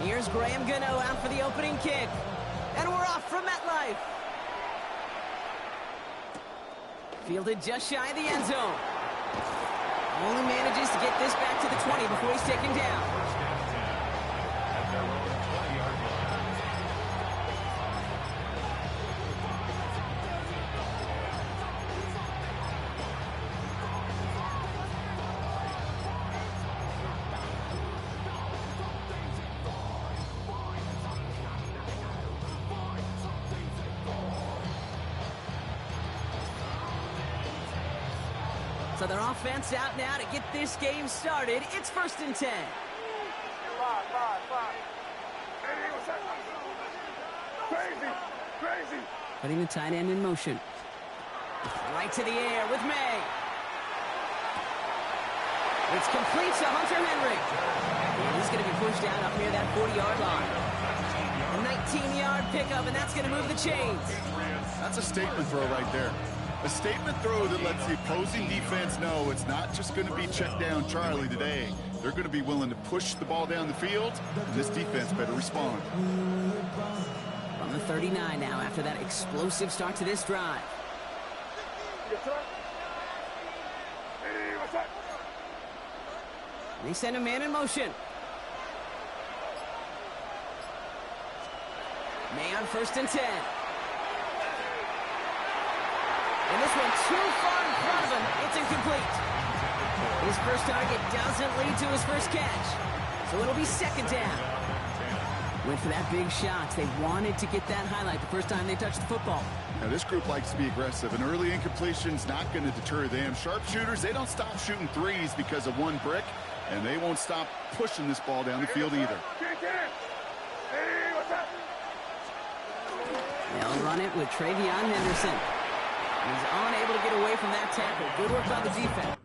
Here's Graham Gano out for the opening kick. And we're off from MetLife. Fielded just shy of the end zone. Only manages to get this back to the 20 before he's taken down. So their offense out now to get this game started. It's 1st and 10. Putting the tight end in motion. Right to the air with May. It's complete to Hunter Henry. And he's going to be pushed out up near that 40-yard line. A 19-yard pickup, and that's going to move the chains. That's a statement throw right there. A statement throw that lets the opposing defense know it's not just going to be check down Charlie today. They're going to be willing to push the ball down the field, and this defense better respond. From the 39 now after that explosive start to this drive. They send a man in motion. May on 1st and 10. And this one too far in front of him. It's incomplete. His first target doesn't lead to his first catch. So it'll be 2nd down. Went for that big shot. They wanted to get that highlight the first time they touched the football. Now this group likes to be aggressive. An early incompletion's not going to deter them. Sharpshooters, they don't stop shooting threes because of one brick. And they won't stop pushing this ball down the field either. They'll run it with Travion Henderson. He's unable to get away from that tackle. Good work by the defense.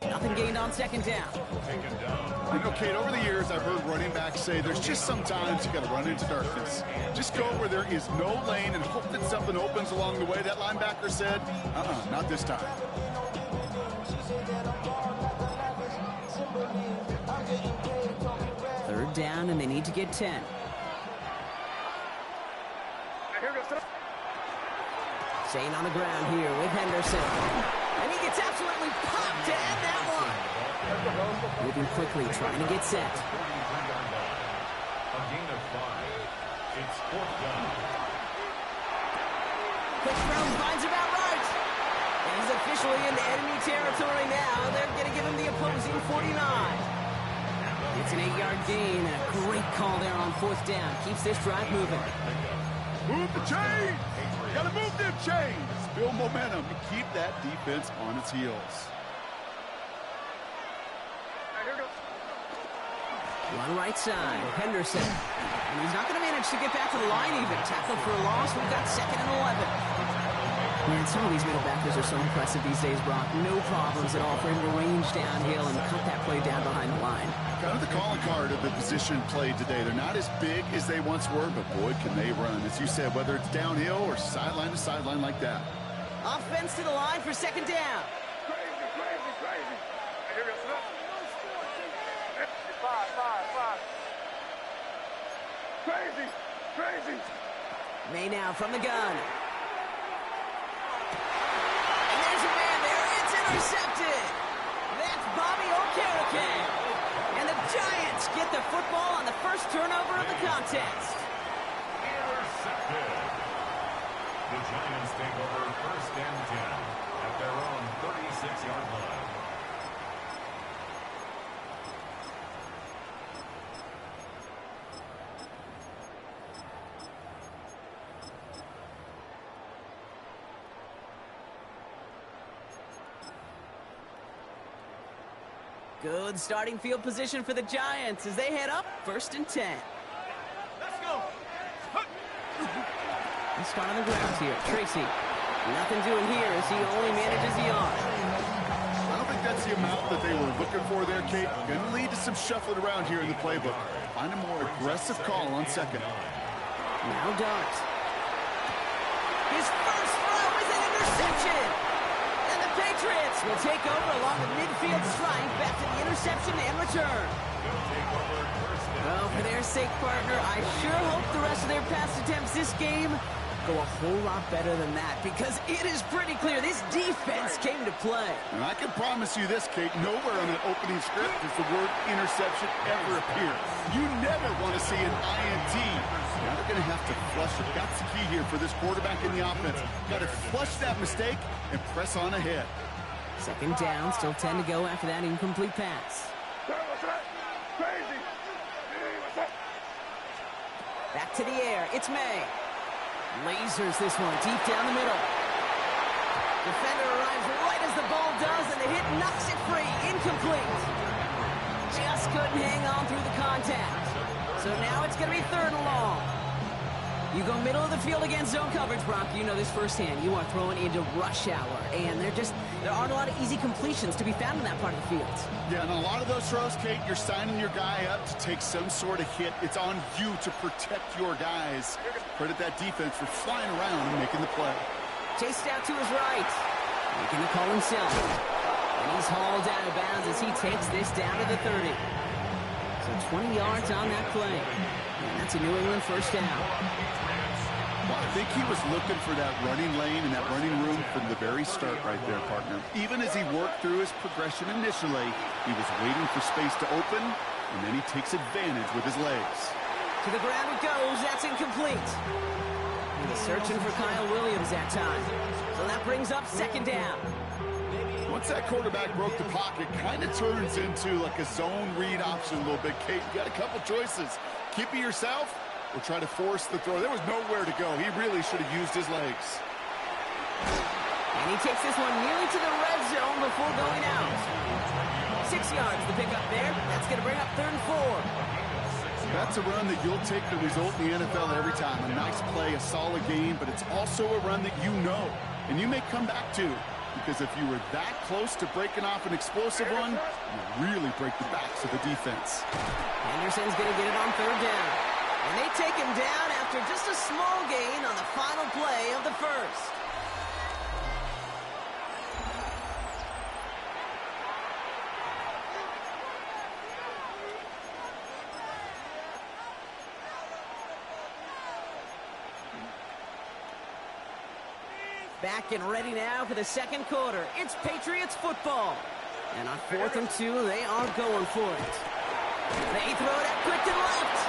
Nothing gained on 2nd down. You know, Kate, over the years, I've heard running backs say there's just sometimes you got to run into darkness. Just go where there is no lane and hope that something opens along the way. That linebacker said, not this time. Third down, and they need to get 10. Staying on the ground here with Henderson. And he gets absolutely popped to end that one. Moving quickly, trying to get set. A gain of 5. It's 4th down. Quick throw finds about right. And he's officially into enemy territory now. They're going to give him the opposing 49. It's an 8-yard gain, and a great call there on 4th down. Keeps this drive moving. Move the chains! Gotta move them chains! Build momentum and keep that defense on its heels. One right side, Henderson. And he's not going to manage to get back to the line even. Tackled for a loss. We've got 2nd and 11. Man, some of these middle backers are so impressive these days, Brock. No problems at all for him to range downhill and cut that play down behind the line. Kind of the calling card of the position played today. They're not as big as they once were, but boy, can they run. As you said, whether it's downhill or sideline to sideline like that. Offense to the line for 2nd down. Crazy. Here we go. Crazy. May now from the gun. And there's a man there. It's intercepted. That's Bobby Okereke. And the Giants get the football on the first turnover of the contest. Intercepted. The Giants take over 1st and 10 at their own 36-yard line. Good starting field position for the Giants as they head up 1st and 10. Let's go. Let's start on the ground here. Tracy. Nothing doing here as he only manages the arm. I don't think that's the amount that they were looking for there, Kate. Going to lead to some shuffling around here in the playbook. Find a more aggressive call on second. Now Dart. His first throw is an interception. And the Patriots will take over along the midfield strike back to the interception and return. Well, for their sake, partner, I sure hope the rest of their pass attempts this game go a whole lot better than that, because it is pretty clear this defense came to play. And I can promise you this, Kate, nowhere on that opening script does the word interception ever appear. You never want to see an INT. Now they're going to have to flush it. That's the key here for this quarterback in the offense. Got to flush that mistake and press on ahead. 2nd down, still 10 to go after that incomplete pass. What's that? Crazy. What's that? Back to the air, it's May. Lasers this one deep down the middle. Defender arrives right as the ball does, and the hit knocks it free. Incomplete. Just couldn't hang on through the contact. So now it's going to be 3rd and long. You go middle of the field against zone coverage, Brock. You know this firsthand. You are throwing into rush hour, and there aren't a lot of easy completions to be found in that part of the field. Yeah, and a lot of those throws, Kate, you're signing your guy up to take some sort of hit. It's on you to protect your guys. Credit that defense for flying around and making the play. Chased out to his right. Making the call himself. And he's hauled out of bounds as he takes this down to the 30. So 20 yards on that play. And that's a New England 1st down. Well, I think he was looking for that running lane and that running room from the very start right there, partner. Even as he worked through his progression initially, he was waiting for space to open, and then he takes advantage with his legs. To the ground it goes. That's incomplete. He's searching for Kyle Williams that time. So that brings up 2nd down. Once that quarterback broke the pocket, kind of turns into like a zone read option a little bit. Kate, you got a couple choices. Keep it yourself or try to force the throw. There was nowhere to go. He really should have used his legs. And he takes this one nearly to the red zone before going out. 6 yards to pick up there. That's going to bring up 3rd and 4. That's a run that you'll take the result in the NFL every time. A nice play, a solid game, but it's also a run that you know and you may come back to, because if you were that close to breaking off an explosive one, you really break the backs of the defense. Anderson's going to get it on 3rd down. And they take him down after just a small gain on the final play of the 1st. Back and ready now for the 2nd quarter. It's Patriots football. And on 4th and 2, they are going for it. They throw it out quick to the left.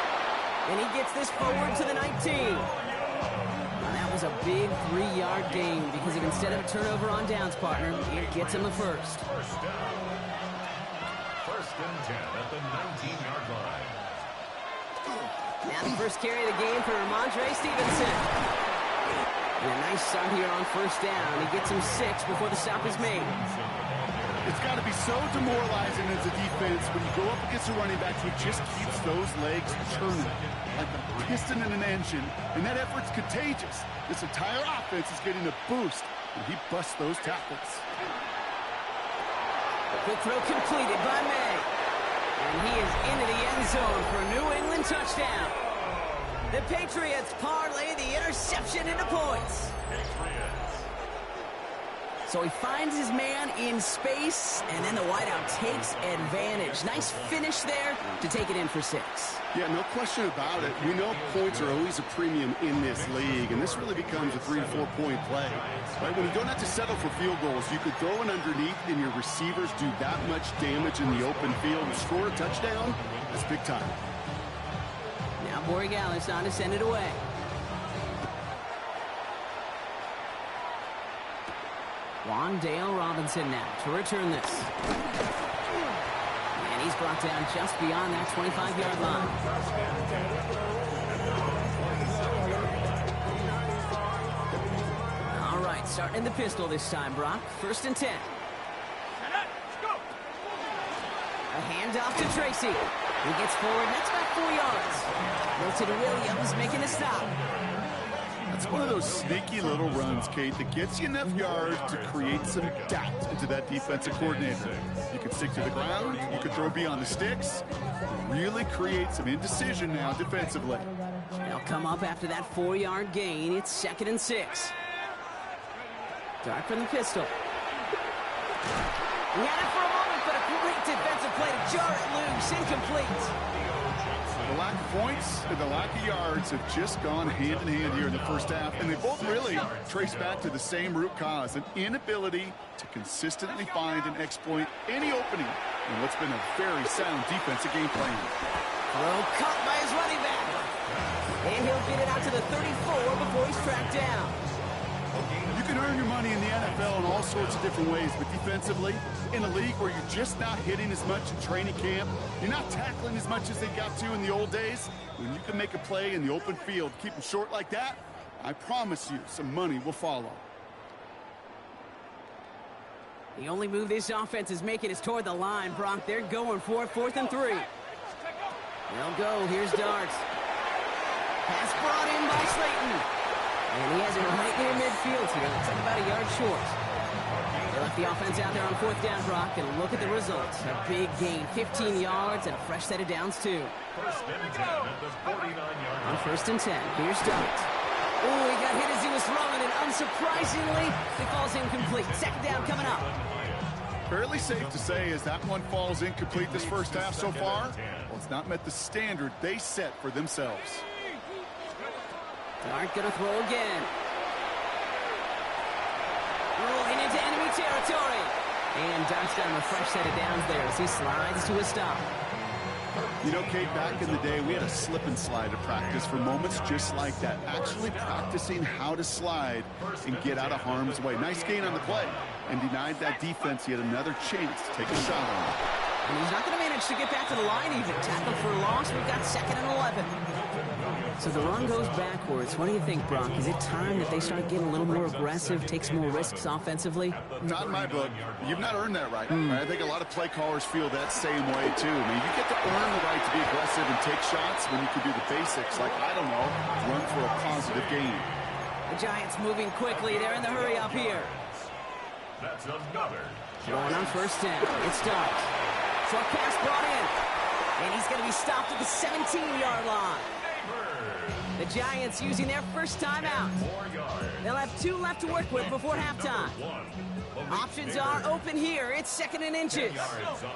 And he gets this forward to the 19. Now that was a big 3-yard gain because instead of a turnover on downs, partner, it gets him the 1st. 1st and 10 at the 19-yard line. Now the first carry of the game for Ramondre Stevenson. And a nice start here on 1st down. He gets him 6 before the stop is made. It's got to be so demoralizing as a defense when you go up against a running back who just keeps those legs churning like a piston in an engine, and that effort's contagious. This entire offense is getting a boost, and he busts those tackles. Quick throw completed by May. And he is into the end zone for a New England touchdown. The Patriots parlay the interception into points. So he finds his man in space, and then the wideout takes advantage. Nice finish there to take it in for 6. Yeah, no question about it. We know points are always a premium in this league, and this really becomes a 3- to 4-point play. Right? When you don't have to settle for field goals, you could throw it underneath, and your receivers do that much damage in the open field and score a touchdown. That's big time. Now Borregales on to send it away. Wandale Robinson now to return this. And he's brought down just beyond that 25-yard line. All right, starting in the pistol this time, Brock. 1st and 10. A handoff to Tracy. He gets forward, and that's about 4 yards. Milton Williams making a stop. It's one of those sneaky little runs, Kate, that gets you enough yards to create some doubt into that defensive coordinator. You can stick to the ground, you can throw beyond the sticks, really create some indecision now defensively. They'll come up after that 4-yard gain. It's 2nd and 6. Dart from the pistol. He had it for a moment, but a great defensive play to jar it loose. Incomplete. The lack of points and the lack of yards have just gone hand in hand here in the first half, and they both really trace back to the same root cause, an inability to consistently find and exploit any opening in what's been a very sound defensive game plan. Throw caught by his running back. And he'll get it out to the 34 before he's tracked down. You can earn your money in the NFL in all sorts of different ways, but defensively, in a league where you're just not hitting as much in training camp, you're not tackling as much as they got to in the old days, when you can make a play in the open field, keep them short like that, I promise you some money will follow. The only move this offense is making is toward the line, Brock. They're going for it, 4th and 3. They'll go. Here's Darts. Pass brought in by Slayton. And he has it right near midfield here. Looks like about a yard short. They left the offense out there on 4th down, Brock, and look at the results. A big gain, 15 yards, and a fresh set of downs, too. First and 10 at the 49-yard On 1st and 10, here's Darts. Oh, he got hit as he was throwing, and unsurprisingly, it falls incomplete. 2nd down coming up. Fairly safe to say as that one falls incomplete this first half so far, well, it's not met the standard they set for themselves. Dart gonna throw again. Rolling into enemy territory. And Dart's got him a fresh set of downs there as he slides to a stop. You know, Kate, back in the day, we had a slip and slide at practice for moments just like that. Actually practicing how to slide and get out of harm's way. Nice gain on the play. And denied that defense yet another chance to take a shot on him. And he's not going to manage to get back to the line even. Tackle for a loss. We've got 2nd and 11. So the run goes backwards. What do you think, Brock? Is it time that they start getting a little more aggressive, take some more risks offensively? Not in my book. You've not earned that right. I think a lot of play callers feel that same way, too. I mean, you get to earn the right to be aggressive and take shots when you can do the basics, like, I don't know, run for a positive gain. The Giants moving quickly. They're in the hurry up here. That's another. Going on 1st down. It starts. Short pass brought in. And he's going to be stopped at the 17-yard line. The Giants using their first timeout. They'll have 2 left to work with before halftime. Options are open here. It's 2nd and inches. Back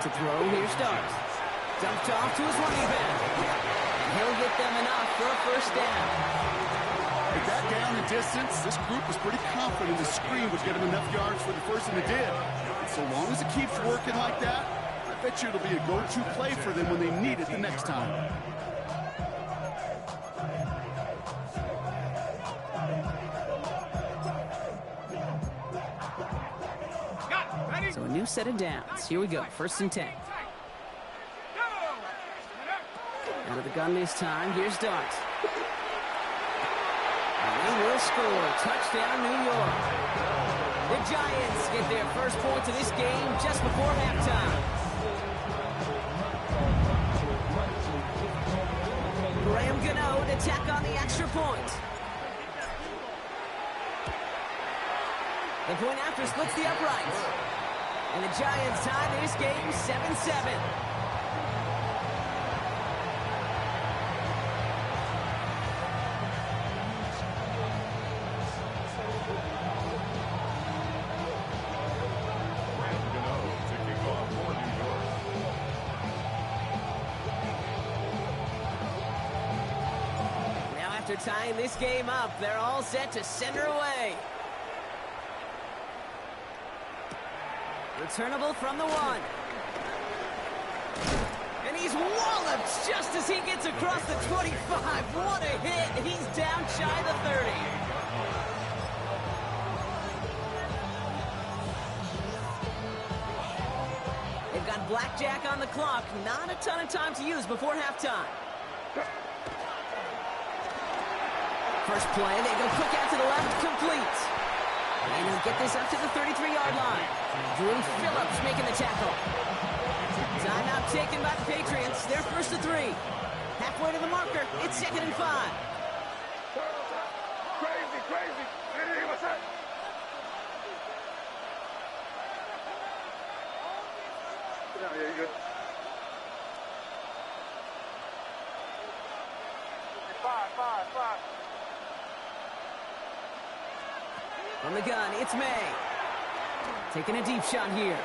to throw. Here starts. Dumped off to his running back. And he'll get them enough for a 1st down. With that down and distance, this group was pretty confident the screen would get him enough yards for the first, and it did. And so long as it keeps working like that, I bet you it'll be a go-to play for them when they need it the next time. So a new set of downs. Here we go. 1st and 10. Out of the gun this time. Here's Dart. And they will score. Touchdown, New York. The Giants get their first points of this game just before halftime. Graham Gano to tack on the extra point. The point after splits the uprights. And the Giants tie this game 7-7. Now after tying this game up, they're all set to center away. Returnable from the 1. And he's walloped just as he gets across the 25. What a hit. He's down shy of the 30. They've got blackjack on the clock. Not a ton of time to use before halftime. First play, they go quick out to the left, complete. And he'll get this up to the 33-yard line. Drew Phillips making the tackle. Timeout taken by the Patriots. They're first to 3. Halfway to the marker. It's 2nd and 5. Crazy, crazy. Hey, what's that? Yeah, you good. Five. From the gun, it's May. Taking a deep shot here.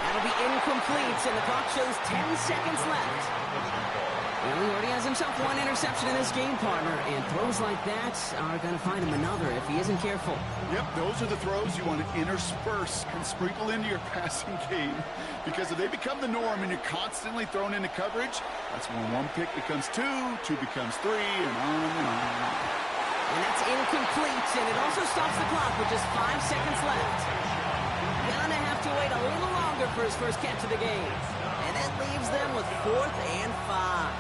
That'll be incomplete, and the clock shows 10 seconds left. Well, he already has himself 1 interception in this game, partner, and throws like that are going to find him another if he isn't careful. Yep, those are the throws you want to intersperse and sprinkle into your passing game, because if they become the norm and you're constantly thrown into coverage, that's when 1 pick becomes 2, 2 becomes 3, and on and on. And that's incomplete, and it also stops the clock with just 5 seconds left. Gonna have to wait a little longer for his first catch of the game. And that leaves them with 4th and 5.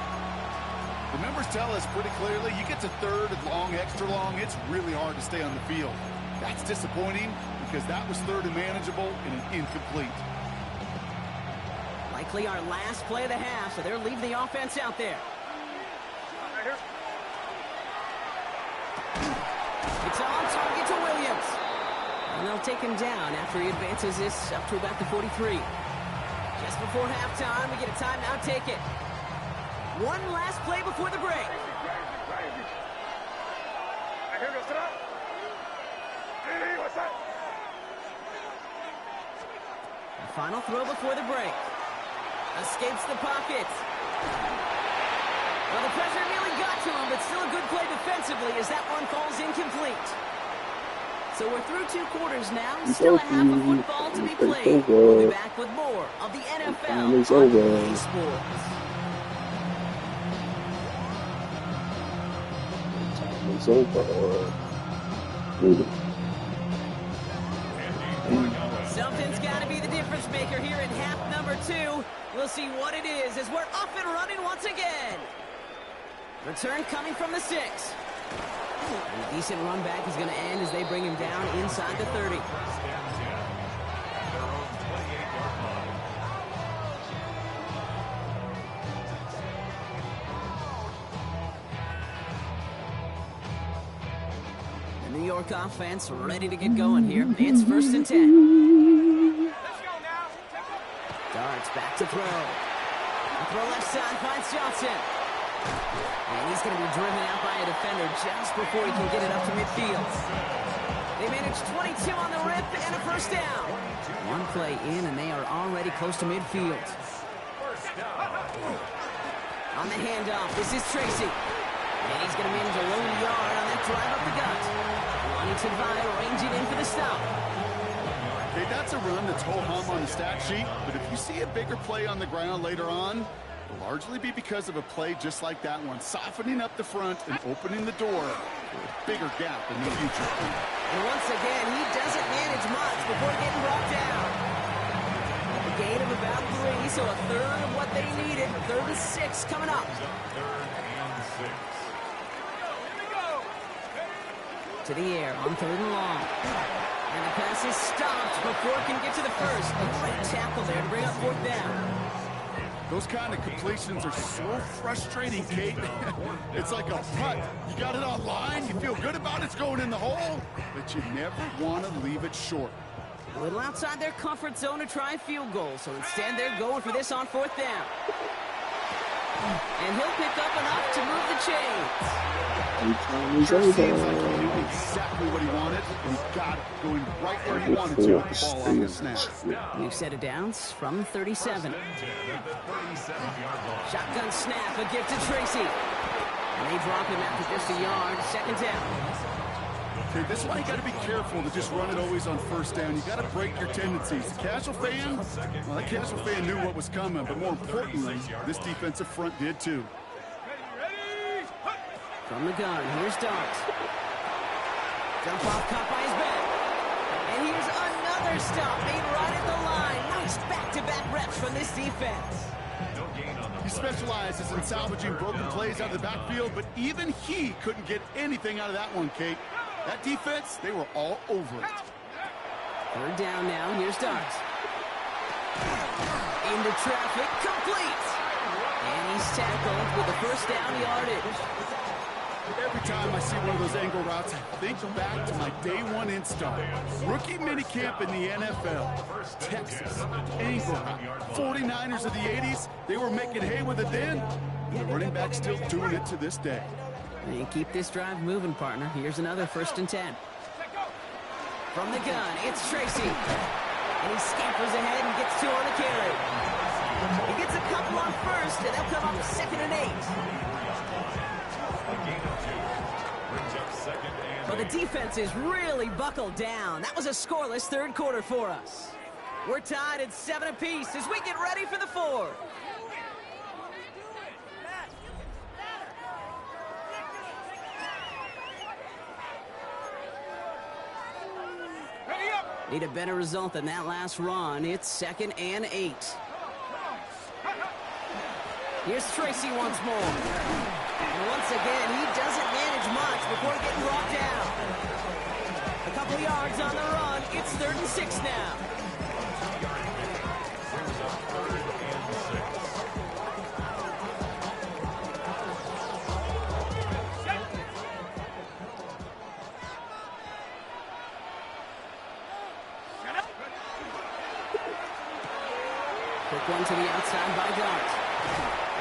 The numbers tell us pretty clearly, you get to 3rd and long, extra long, it's really hard to stay on the field. That's disappointing because that was 3rd and manageable and an incomplete. Likely our last play of the half, so they're leaving the offense out there. It's on target to Williams. And they'll take him down after he advances this up to about the 43. Just before halftime, we get a timeout taken. 1 last play before the break. Crazy. Here goes it up. Hey, what's that? The final throw before the break. Escapes the pocket. Well, the pressure nearly got to him, but still a good play defensively as that one falls incomplete. So we're through 2 quarters now. Still a half of football to be played. We'll be back with more of the NFL on EA Sports. It's over. Something's got to be the difference maker here in half number 2. We'll see what it is as we're up and running once again. Return coming from the 6. And a decent run back is going to end as they bring him down inside the 30. The New York offense ready to get going here. It's 1st and 10. Darts back to throw. Throw left side finds Johnson. And he's going to be driven out by a defender just before he can get it up to midfield. They manage 22 on the rip and a 1st down. 1 play in and they are already close to midfield. On the handoff, this is Tracy. And he's going to manage a lone yard on that drive up the gut. Huntington Vine ranging in for the stop. Okay, that's a run that's ho-hum on the stat sheet, but if you see a bigger play on the ground later on, it'll largely be because of a play just like that one, softening up the front and opening the door for a bigger gap in the future. And once again, he doesn't manage much before getting brought down. A gain of about 3, so a 1/3 of what they needed. 3rd and 6 coming up. 3rd and 6. To the air on 3rd and long. And the pass is stopped before it can get to the 1st. A great tackle there to bring up 4th down. Those kind of completions are so frustrating, Kate. It's like a putt. You got it on line, you feel good about it's going in the hole, but you never want to leave it short. A little outside their comfort zone to try a field goal, so instead they're going for this on 4th down. And he'll pick up enough to move the chains. Sure seems like he knew exactly what he wanted, and he got it going right where he wanted to with the ball on the snap. New set of downs from 37. Shotgun snap, a gift to Tracy. And they drop him after just a yard, 2nd down. Okay, this is why you got to be careful to just run it always on 1st down. You got to break your tendencies. The casual fan, well, that casual fan knew what was coming, but more importantly, this defensive front did too. From the gun, here's Dart. Jump off, caught by his back. And here's another stop made right at the line. Nice back-to-back reps from this defense. He specializes in salvaging broken plays out of the backfield, but even he couldn't get anything out of that one, Kate. That defense, they were all over it. 3rd down now, here's Dart. Into traffic, complete. And he's tackled with the first down yardage. Every time I see one of those angle routes, I think back to my day one install. Rookie minicamp in the NFL. Texas, angle route. 49ers of the 80s, they were making hay with it then. And the running back's still doing it to this day. And keep this drive moving, partner. Here's another 1st and 10. From the gun, it's Tracy. And he scampers ahead and gets 2 on the carry. He gets a couple on first, and they'll come up 2nd and 8. Well, the defense is really buckled down. That was a scoreless 3rd quarter for us. We're tied at 7 apiece as we get ready for the 4th. Need a better result than that last run. It's 2nd and 8. Here's Tracy once more. And once again, he doesn't manage much before getting brought down. A couple yards on the run. It's 3rd and 6 now. Quick one to the outside by Dart.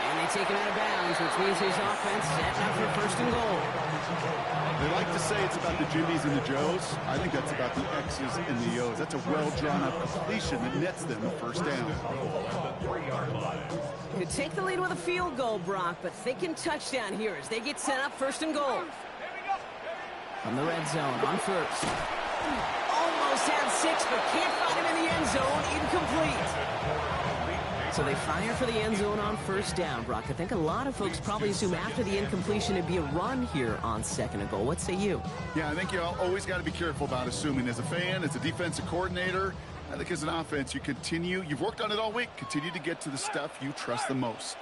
And they take him out of bounds, which means his offense set up for 1st and goal. They like to say it's about the Jimmies and the Joes. I think that's about the X's and the O's. That's a well-drawn-up completion that nets them the 1st down. Could take the lead with a field goal, Brock, but thinking touchdown here as they get set up 1st and goal. From the red zone on 1st. Almost had 6, but can't find him in the end zone. Incomplete. So they fire for the end zone on 1st down, Brock. I think a lot of folks probably assume after the incompletion it'd be a run here on 2nd and goal. What say you? Yeah, I think you always got to be careful about assuming. As a fan, as a defensive coordinator, I think as an offense, you've worked on it all week, continue to get to the stuff you trust the most.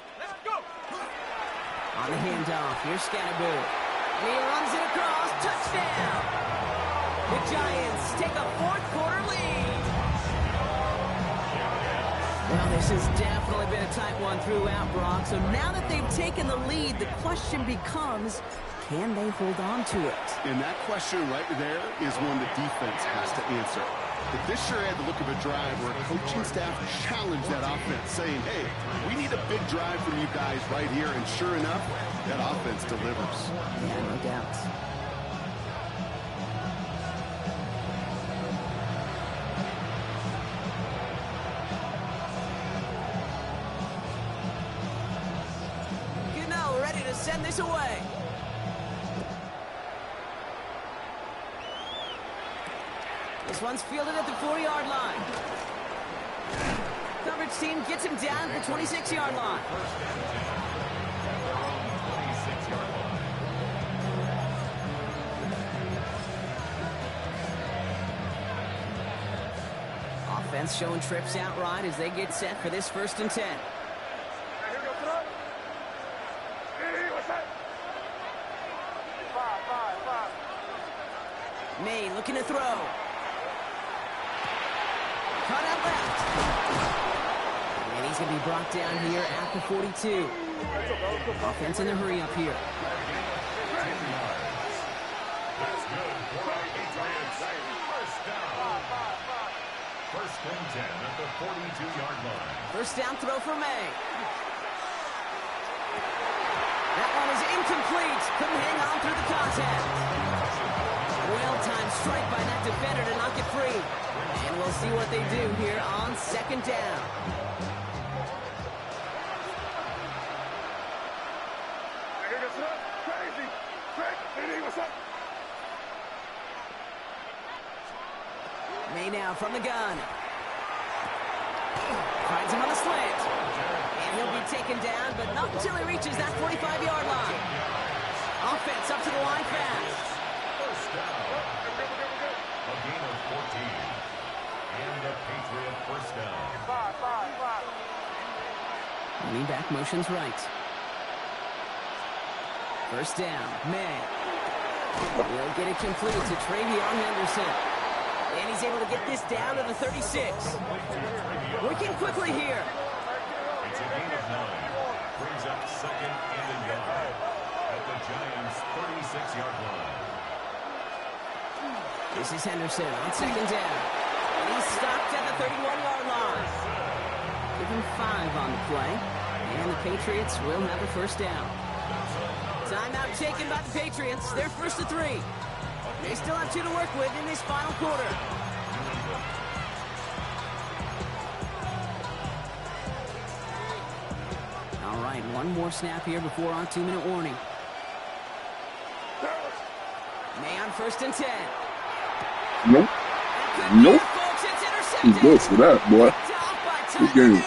On the handoff, here's Scatterboo. And he runs it across, touchdown! The Giants take a 4th quarter lead. Well, this has definitely been a tight one throughout, Brock. So now that they've taken the lead, the question becomes, can they hold on to it? And that question right there is one the defense has to answer. But this sure had the look of a drive where a coaching staff challenged that offense, saying, hey, we need a big drive from you guys right here. And sure enough, that offense delivers. Yeah, no doubt. Ready to send this away. This one's fielded at the 4-yard line. Coverage team gets him down at the 26-yard line. Offense showing trips outright as they get set for this 1st and 10. May looking to throw. Cut out left. And he's going to be brought down here at the 42. Offense in the hurry up here. First and 10 at the 42-yard line. 1st down throw for May. That one is incomplete. Couldn't hang on through the contact. Well-timed strike by that defender to knock it free. And we'll see what they do here on 2nd down. May now from the gun. Finds him on the slant. And he'll be taken down, but not until he reaches that 45-yard line. Offense up to the line fast. First down. A gain of 14. And the Patriot 1st down. Lean back motions right. 1st down. May. He'll get it complete to Travion Henderson. And he's able to get this down to the 36. Working quickly here. a gain of 9. Brings up second and a yard at the Giants' 36-yard line. This is Henderson on second down. And he's stopped at the 31-yard line. Give him 5 on the play. And the Patriots will have a first down. Timeout taken by the Patriots. They're first to 3. They still have 2 to work with in this final quarter. All right, one more snap here before our 2-minute warning. May on first and 10. Nope. Nope. He's good for that, boy. Good game.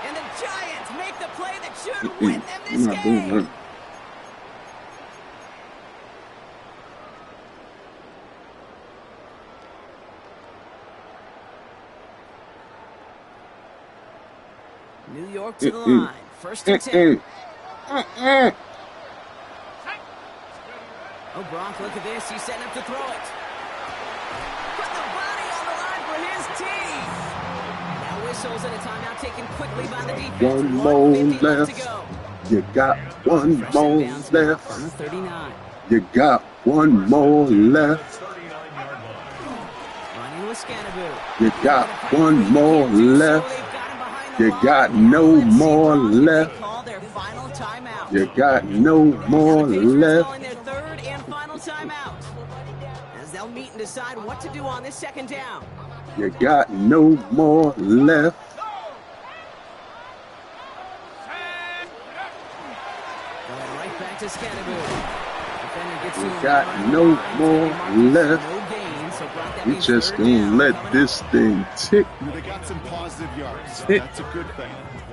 And the Giants make the play that should win them this not doing game. that. New York to the line. First and 10. Oh, Gronk, look at this. He's setting up to throw it. Put the body on the line for his team. Now whistles and a timeout taken quickly by the defense. One more 1:50 left to left. go. You got one First more and downs now left. on the 39. You got one more left. 39-yard line. Running with Scannaboo. You got one more left. You got no more left. Call their final timeout. You got no more Now the Patriots left. calling their third and final timeout, as they'll meet and decide what to do on this second down. You got no more left. Going right back to Scannaboo. Defender gets to You him got right no on the line. more Marcus, left. no gain, so Brock, that We means just third gonna down let coming this up. thing tick. They got some positive yards. Tick. That's a good thing.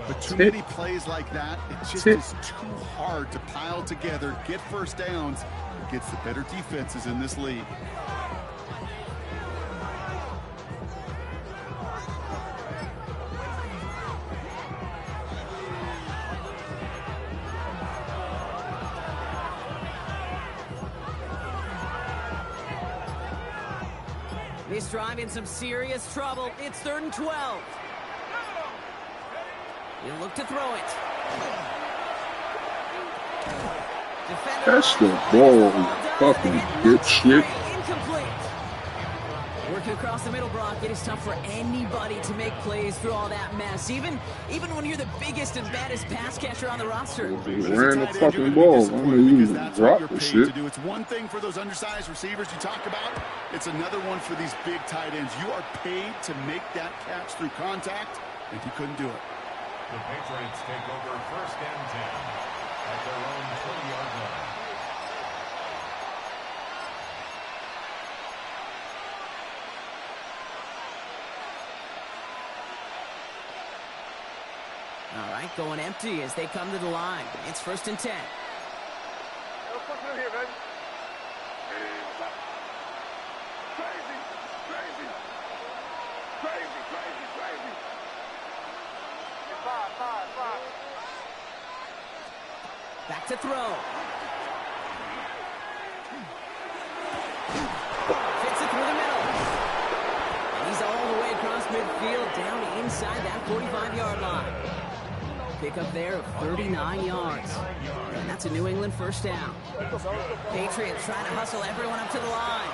But too Tick. many plays like that, it just Tick. is too hard to pile together, get first downs against the better defenses in this league. This drive in some serious trouble. It's 3rd and 12. He'll look to throw it. Defender Catch the on ball, the fucking hit looks dipshit. great. Incomplete. Working across the middle, Brock. It is tough for anybody to make plays through all that mess. Even when you're the biggest and baddest pass catcher on the roster. They ran the fucking ball. I mean, you drop the shit. It's one thing for those undersized receivers you talk about. It's another one for these big tight ends. You are paid to make that catch through contact, and he couldn't do it. The Patriots take over first and 10 at their own 20-yard line. All right, going empty as they come to the line. It's 1st and 10. What's in here, baby? Crazy, crazy, crazy, crazy, crazy. Five. Back to throw. Fits it through the middle. And he's all the way across midfield, down inside that 45-yard line. Pick up there of 39 yards. And that's a New England first down. Patriots trying to hustle everyone up to the line.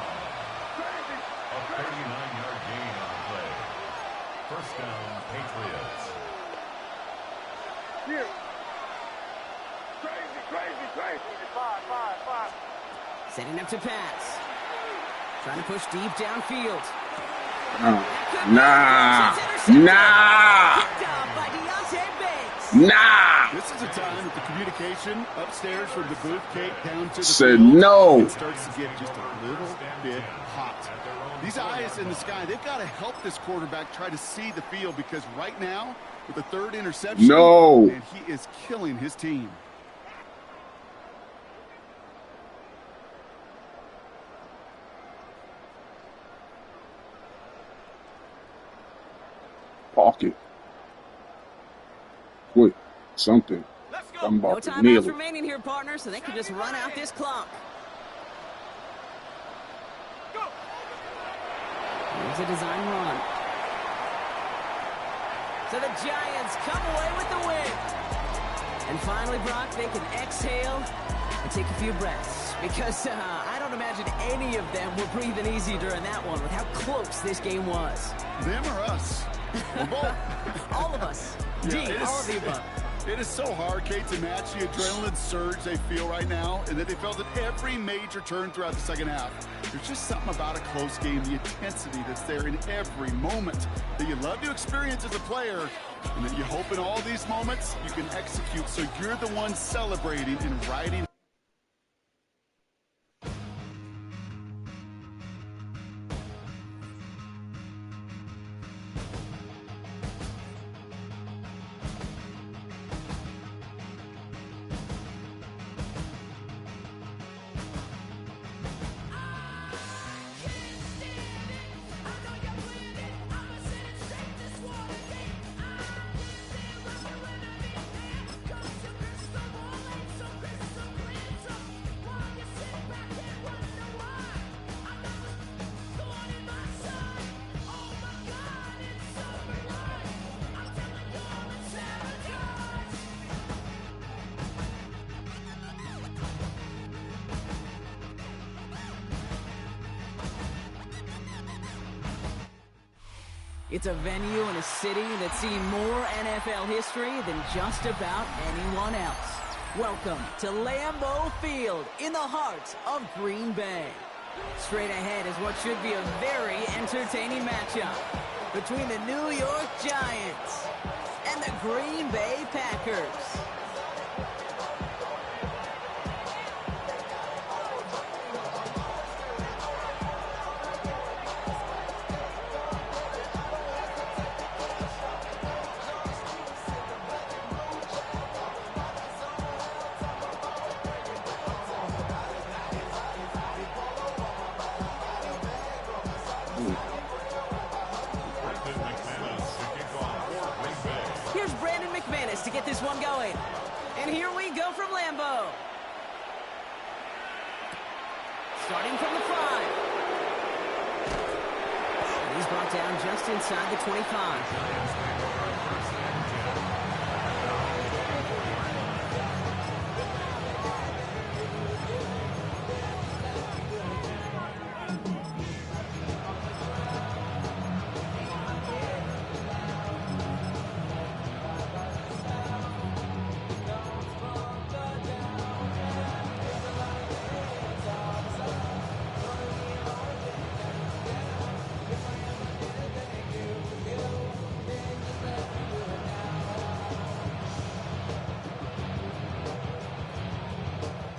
A 39-yard gain on the play. First down, Patriots. Here. Crazy. Five. Setting up to pass. Trying to push deep downfield. Nah. Picked up by Deontay Banks. Nah. This is a time that the communication upstairs from the booth cake down to the Said field, no. it starts to get just a little bit hot. These eyes in the sky, they've got to help this quarterback try to see the field, because right now, with the 3rd interception, No. man, he is killing his team. Pocket. Quick. Something. I'm No about to nail timeouts it. remaining here, partner, so they can just run out this clock. Here's a design run. So the Giants come away with the win. And finally, Brock, they can exhale and take a few breaths. Because I don't imagine any of them were breathing easy during that one with how close this game was. Them or us? We're both. All of us. Yeah, All of the above. It is so hard, Kate, to match the adrenaline surge they feel right now, and that they felt at every major turn throughout the second half. There's just something about a close game, the intensity that's there in every moment that you love to experience as a player, and that you hope in all these moments you can execute so you're the one celebrating and riding. It's a venue in a city that's seen more NFL history than just about anyone else. Welcome to Lambeau Field in the heart of Green Bay. Straight ahead is what should be a very entertaining matchup between the New York Giants and the Green Bay Packers. To get this one going. And here we go from Lambeau. Starting from the 5. And he's brought down just inside the 25.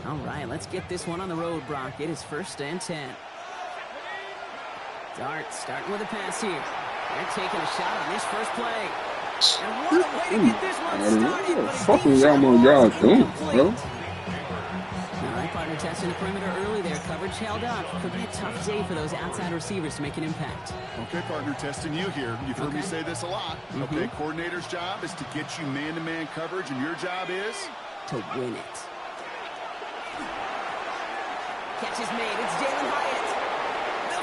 All right, let's get this one on the road, Brock. It is 1st and 10. Dart starting with a pass here. They're taking a shot on this first play. And what a way to get this one started. What the fuck is y'all doing, bro? All right, partner, testing the perimeter early there. Coverage held up. Could be a tough day for those outside receivers to make an impact. Okay, partner, testing you here. You've heard me say this a lot. Okay, coordinator's job is to get you man-to-man coverage, and your job is? To win it. Catch is made. It's Jalen Hyatt. The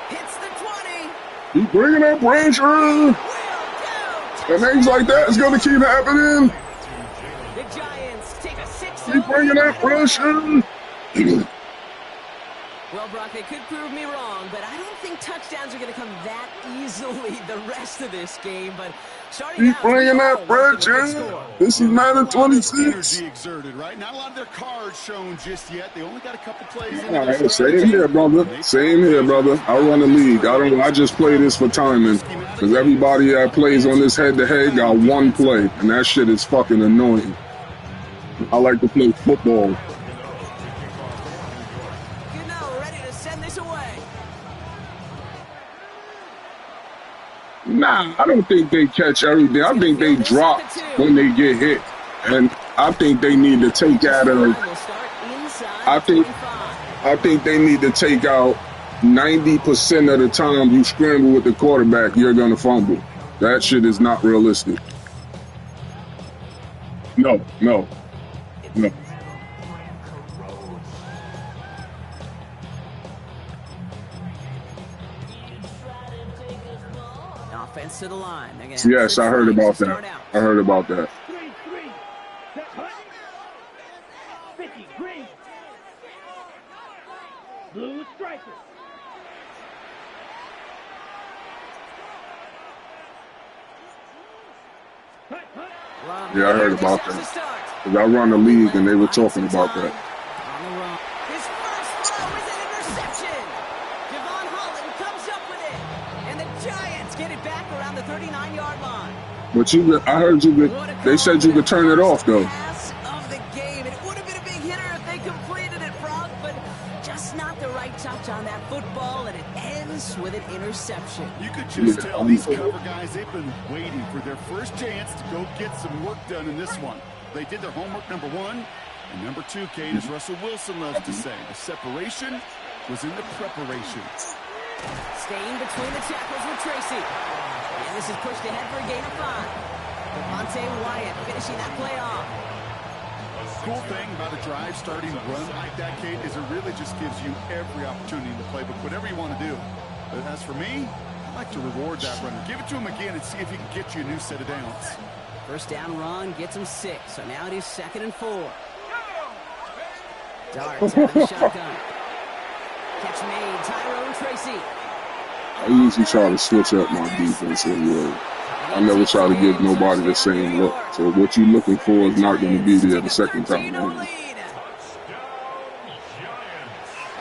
40. Hits the 20. He's bringing that pressure. And things like that is going to keep happening. The Giants take a 6. He's bringing that pressure. Well, Brock, they could prove me wrong, but I don't think touchdowns are going to come that easily the rest of this game. But starting he's out, bringing that pressure. This is Madden 26. Energy exerted, right? Not a lot of their cards shown just yet. They only got a couple plays. All right, same here, brother. Same here, brother. I run the league. I just play this for timing, because everybody that plays on this head-to-head got one play, and that shit is fucking annoying. I like to play football. Nah, I don't think they catch everything. I think they drop when they get hit. And I think they need to take out I think they need to take out 90% of the time you scramble with the quarterback, you're going to fumble. That shit is not realistic. No. offense to the line. Yes, I heard about that. I heard about that. 3-3. Set hunt. 50 green. Blue striker. Hunt, hunt. Yeah, I heard about that. 'Cause I run the league and they were talking about that. On the run. His first throw is an interception. Devon Holland comes up with it. And the Giants get it back around the 39-yard line. But I heard you could, they said you could turn it off though. Pass of the game. It would have been a big hitter if they completed it, Brock, but just not the right touch on that football, and it ends with an interception. You could just tell these cover guys, they've been waiting for their first chance to go get some work done in this one. They did their homework, number one. And number two, Kate, as Russell Wilson loves to say, the separation was in the preparation. Staying between the tackles with Tracy. And this is pushed ahead for a gain of 5. Devontae Wyatt finishing that play off. Cool thing about a drive starting to run like that, Kate, is it really just gives you every opportunity in the playbook, whatever you want to do. But as for me, I like to reward that runner. Give it to him again and see if he can get you a new set of downs. First down run gets him 6, so now it is 2nd and 4. Darts out of the shotgun. Catch made, Tyrone Tracy. I usually try to switch up my defense anyway. I never try to give nobody the same look. So what you're looking for is not going to be there the second time. I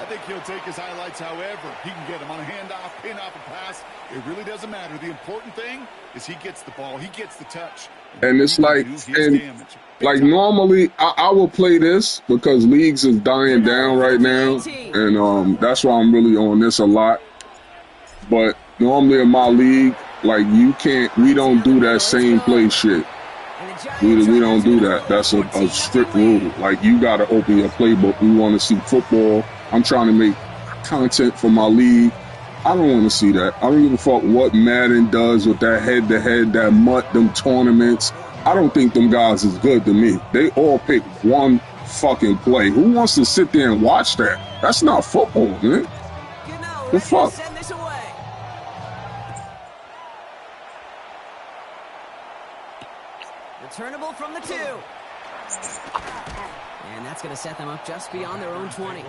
think he'll take his highlights however he can get them on a handoff, pin off a pass. It really doesn't matter. The important thing is he gets the ball. He gets the touch. And it's like, like normally I will play this because leagues is dying down right now. And that's why I'm really on this a lot. But normally in my league, like we don't do that same play shit. We don't do that. That's a strict rule. Like you got to open your playbook. We want to see football. I'm trying to make content for my league. I don't want to see that. I don't give a fuck what Madden does with that head-to-head, that mutt, them tournaments. I don't think them guys is good to me. They all pick one fucking play. Who wants to sit there and watch that? That's not football, man. The fuck? Returnable from the 2. And that's going to set them up just beyond their own 20.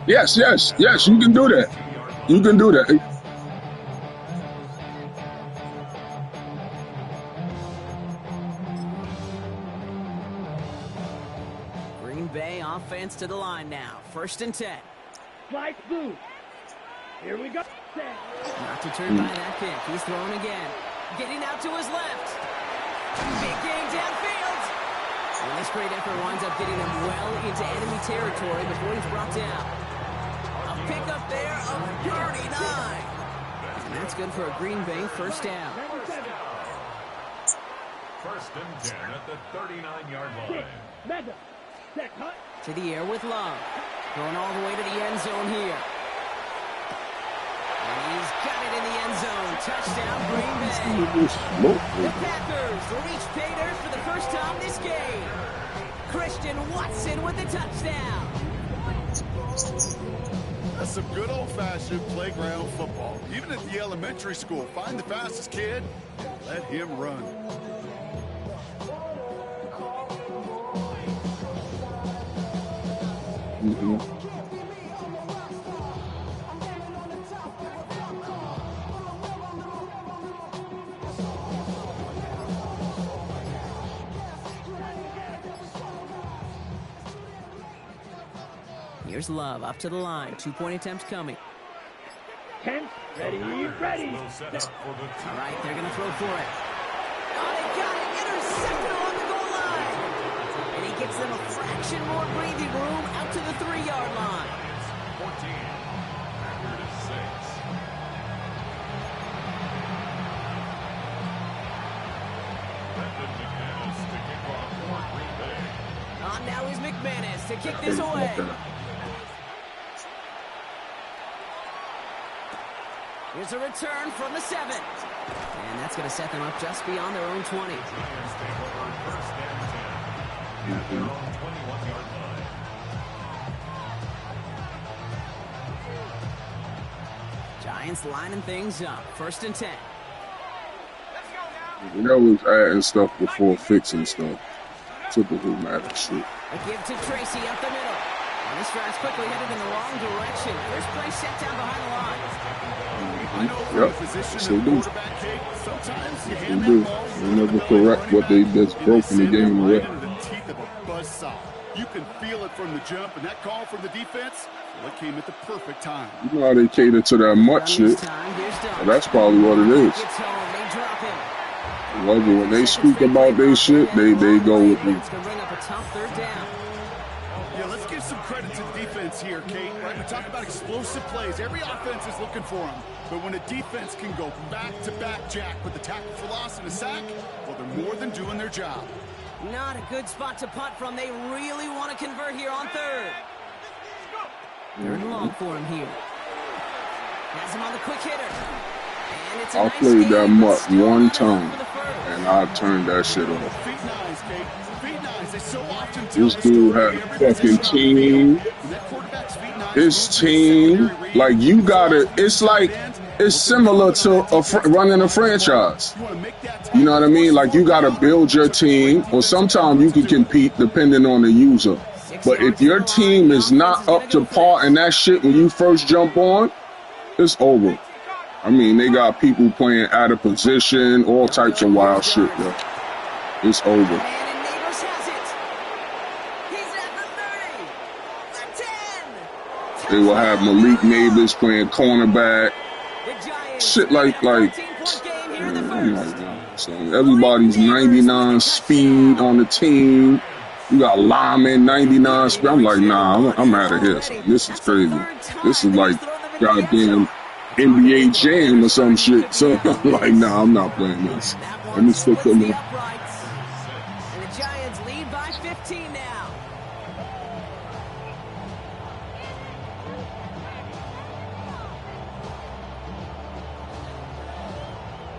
Yes, yes, yes, you can do that. You can do that. Green Bay offense to the line now. 1st and 10. Slice blue. Here we go. Not deterred by that kick. He's throwing again. Getting out to his left. Big game downfield. And this great effort winds up getting him well into enemy territory before he's brought down. A pickup there of 39. And that's good for a Green Bay 1st down. 1st and 10 at the 39-yard line. Madden. Set hunt. To the air with Love. Going all the way to the end zone here. And he's got it in the end zone. Touchdown, Green Bay. The Packers reach pay dirt for the first time this game. Christian Watson with the touchdown. That's some good old-fashioned playground football. Even at the elementary school, find the fastest kid and let him run. Here's Love up to the line. 2-point attempts coming. 10. Ready, ready. All right, they're going to throw for it. Oh, they got it. Intercepted on the goal line. And he gets them a fraction more breathing room out to the 3-yard line. 14. Packers 6. McManus to kick off for Green Bay. On now is McManus to kick this away. Here's a return from the 7. And that's going to set them up just beyond their own 20. Giants take over 1st and 10 at their own 21-yard line. Giants lining things up. 1st and 10. That was adding stuff before fixing stuff. Typical Madden shit. A give to Tracy up the middle. And this drive's quickly headed in the wrong direction. First play set down behind the line. Yep, so do. They do. They never correct what they just broke in the game already. You can feel it from the jump, and that call from the defense, well, it came at the perfect time. You know how they cater to that much shit. Well, that's probably what it is. Well, when they speak about their shit, they go with me. Yeah, let's give some credit to the defense here, Kate. Right? We talk about explosive plays. Every offense is looking for them. But when a defense can go back-to-back, Jack, with the tackle for loss and a sack, well, they're more than doing their job. Not a good spot to punt from. They really want to convert here on 3rd. 3rd and long for him here. Has him on the quick hitter. And it's a I played that mutt one time, and I turned that shit off. This dude had a fucking team. His team, like you gotta, it's similar to running a franchise. You know what I mean? Like you gotta build your team, or sometimes you can compete depending on the user. But if your team is not up to par and that shit when you first jump on, it's over. I mean, they got people playing out of position, all types of wild shit, yo. It's over. They will have Malik Neighbors playing cornerback. Shit like man, I'm like, so everybody's 99 speed on the team. You got linemen 99 speed. I'm like, nah, I'm out of here. So this is crazy. This is like goddamn NBA Jam or some shit. So I'm like, nah, I'm not playing this. Let me stick to me. And the Giants lead by 15 now.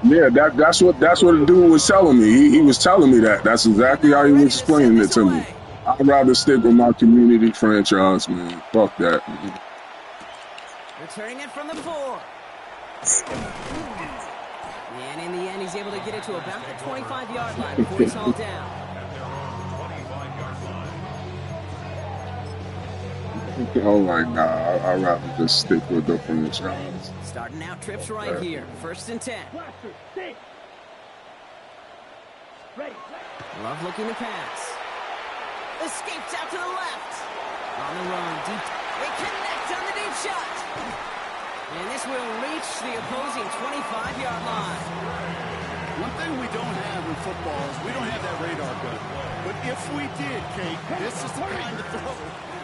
Yeah, that's what the dude was telling me. He was telling me that. That's exactly how he was explaining it to me. I'd rather stick with my community franchise, man. Fuck that, man. Returning it from the 4. And in the end, he's able to get it to about the 25-yard line before he's hauled down. I'm like, nah, I'd rather just stick with the franchise. Starting out trips right here. 1st and 10. Love looking to pass. Escapes out to the left. On the run, deep. They connect on the deep shot. And this will reach the opposing 25-yard line. One thing we don't have in football is we don't have that radar gun. But if we did, Kate, this is the kind of throw.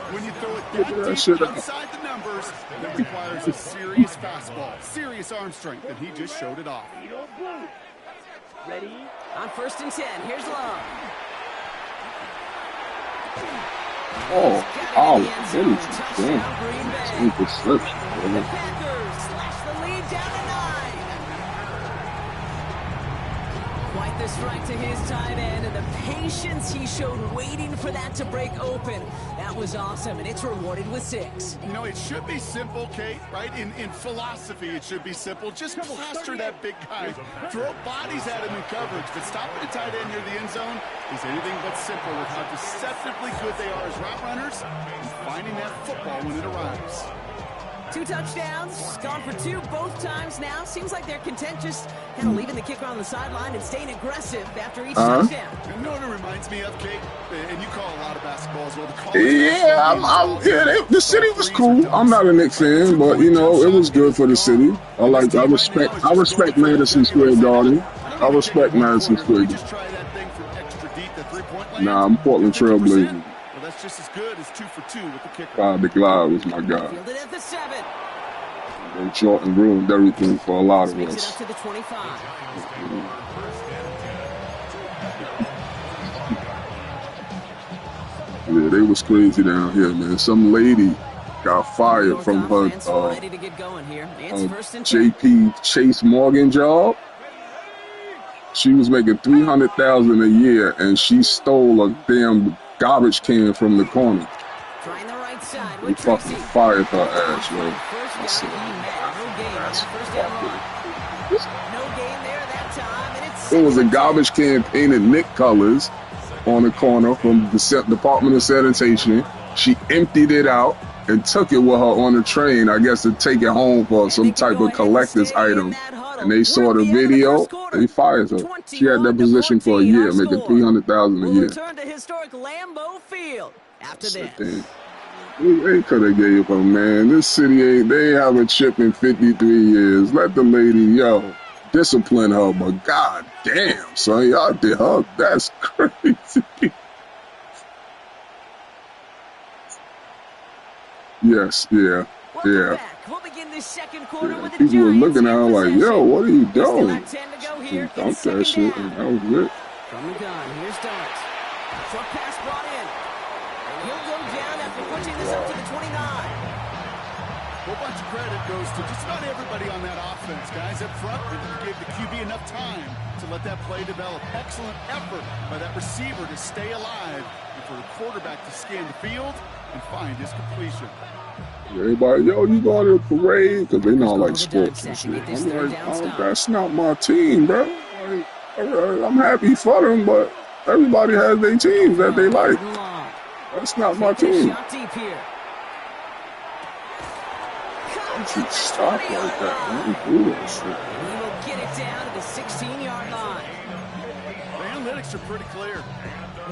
When you throw it that deep outside the numbers, that requires a serious fastball, serious arm strength, and he just showed it off. Ready? On 1st and 10, here's Love. Interception. The Packers slash the lead down to 9. Quite the strike to his tight end, and the patience he showed waiting for that to break open. That was awesome, and it's rewarded with 6. You know, it should be simple, Kate, right? In philosophy, it should be simple. Just plaster that big guy. Throw bodies at him in coverage. But stopping a tight end near the end zone is anything but simple with how deceptively good they are as route runners and finding that football when it arrives. 2 touchdowns, gone for 2 both times now. Seems like they're content just kind of leaving the kicker on the sideline and staying aggressive after each touchdown. You know what it reminds me of, Kate? And you call a lot of basketball as well. The city was cool. I'm not a Knicks fan, but you know, it was good for the city. I respect Madison Square Garden. I respect Madison Square Garden. Nah, I'm Portland Trailblazers. That's just as good as 2 for 2 with the kicker. God, the Glide was my guy. Fielded at the 7. And Jordan ruined everything for a lot of us. Up to the 25. Yeah, they was crazy down here, man. Some lady got fired from her JP Chase Morgan job. She was making $300,000 a year, and she stole a damn garbage can from the corner. Trying the right side. line They with fucking Tracy. fired her ass, yo. First down, he met no gain on that first down run. No gain there that time, and it's It was a 2nd and 10. garbage can painted Nick colors on the corner from the Department of Sanitation. She emptied it out and took it with her on the train, I guess, to take it home for some type of collector's item. And they saw the video, they fired her. She had that position for a year, making $300,000 a year. Return to historic Lambeau Field after this. They could have gave her, man. This city ain't, they have a chip in 53 years. Let the lady, yo, discipline her, but god damn, son, y'all did her. That's crazy. Yes, yeah. We'll begin this second quarter with the People were Giants looking at her like, yo, what are you doing? She dumped that shit, and that was it. From the gun, here's Darts. Short pass brought in. And he'll go down after pushing this up to the 29. A whole bunch of credit goes to just about everybody on that offense, guys. Up front, they gave the QB enough time to let that play develop. Excellent effort by that receiver to stay alive and for the quarterback to scan the field and find his completion. Everybody, yo, you going to the parade? Because they know I like sports and shit. I'm like, oh, that's not my team, bro. Like, I'm happy for them, but everybody has their teams that they like. That's not my team. You should stop like that. Don't do that shit. He will get it down to the 16-yard line. The analytics are pretty clear.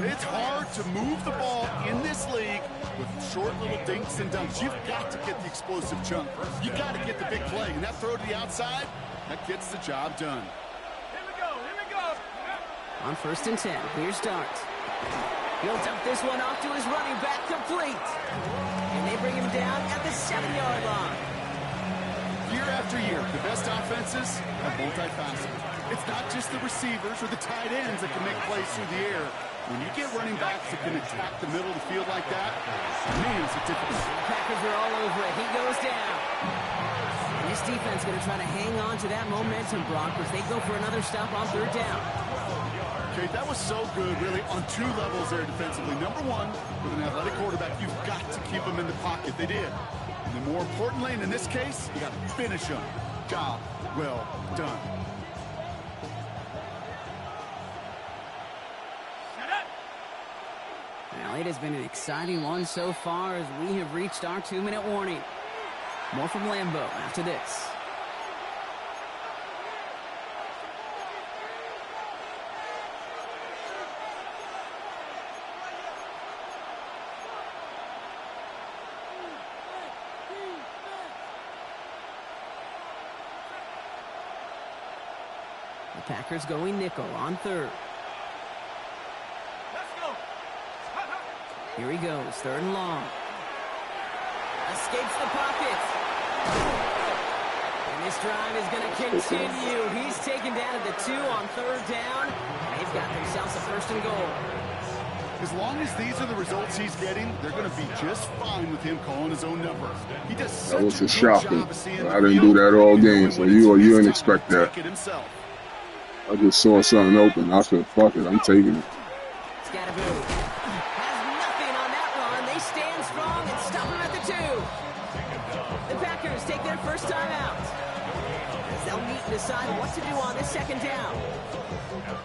It's hard to move the ball in this league with short little dinks and dunks. You've got to get the explosive chunk. You've got to get the big play. And that throw to the outside, that gets the job done. Here we go. On 1st and 10, here's Darts. He'll dump this one off to his running back, complete. And they bring him down at the 7-yard line. Year after year, the best offenses are multifaceted. It's not just the receivers or the tight ends that can make plays through the air. When you get running backs that can attack the middle of the field like that, man, it's a difference. The Packers are all over it. He goes down. And this defense going to try to hang on to that momentum, Brock, as they go for another stop on 3rd down. Okay, that was so good, really, on 2 levels there defensively. Number one, with an athletic quarterback, you've got to keep him in the pocket. They did. And then more importantly, and in this case, you got to finish him. Job well done. Well, it has been an exciting one so far as we have reached our 2-minute warning. More from Lambeau after this. The Packers going nickel on 3rd. Here he goes, 3rd and long. Escapes the pocket. And this drive is going to continue. He's taken down at the 2 on 3rd down. And they've got themselves a 1st and goal. As long as these are the results he's getting, they're going to be just fine with him calling his own number. He does such That was a good shocking. job of seeing I didn't do that all game, so you didn't expect that. I just saw something open. I said, fuck it, I'm taking it. Scatterboo has nothing on that run. They stand strong and stop him at the 2. The Packers take their first time out. They'll meet and decide what to do on this 2nd down.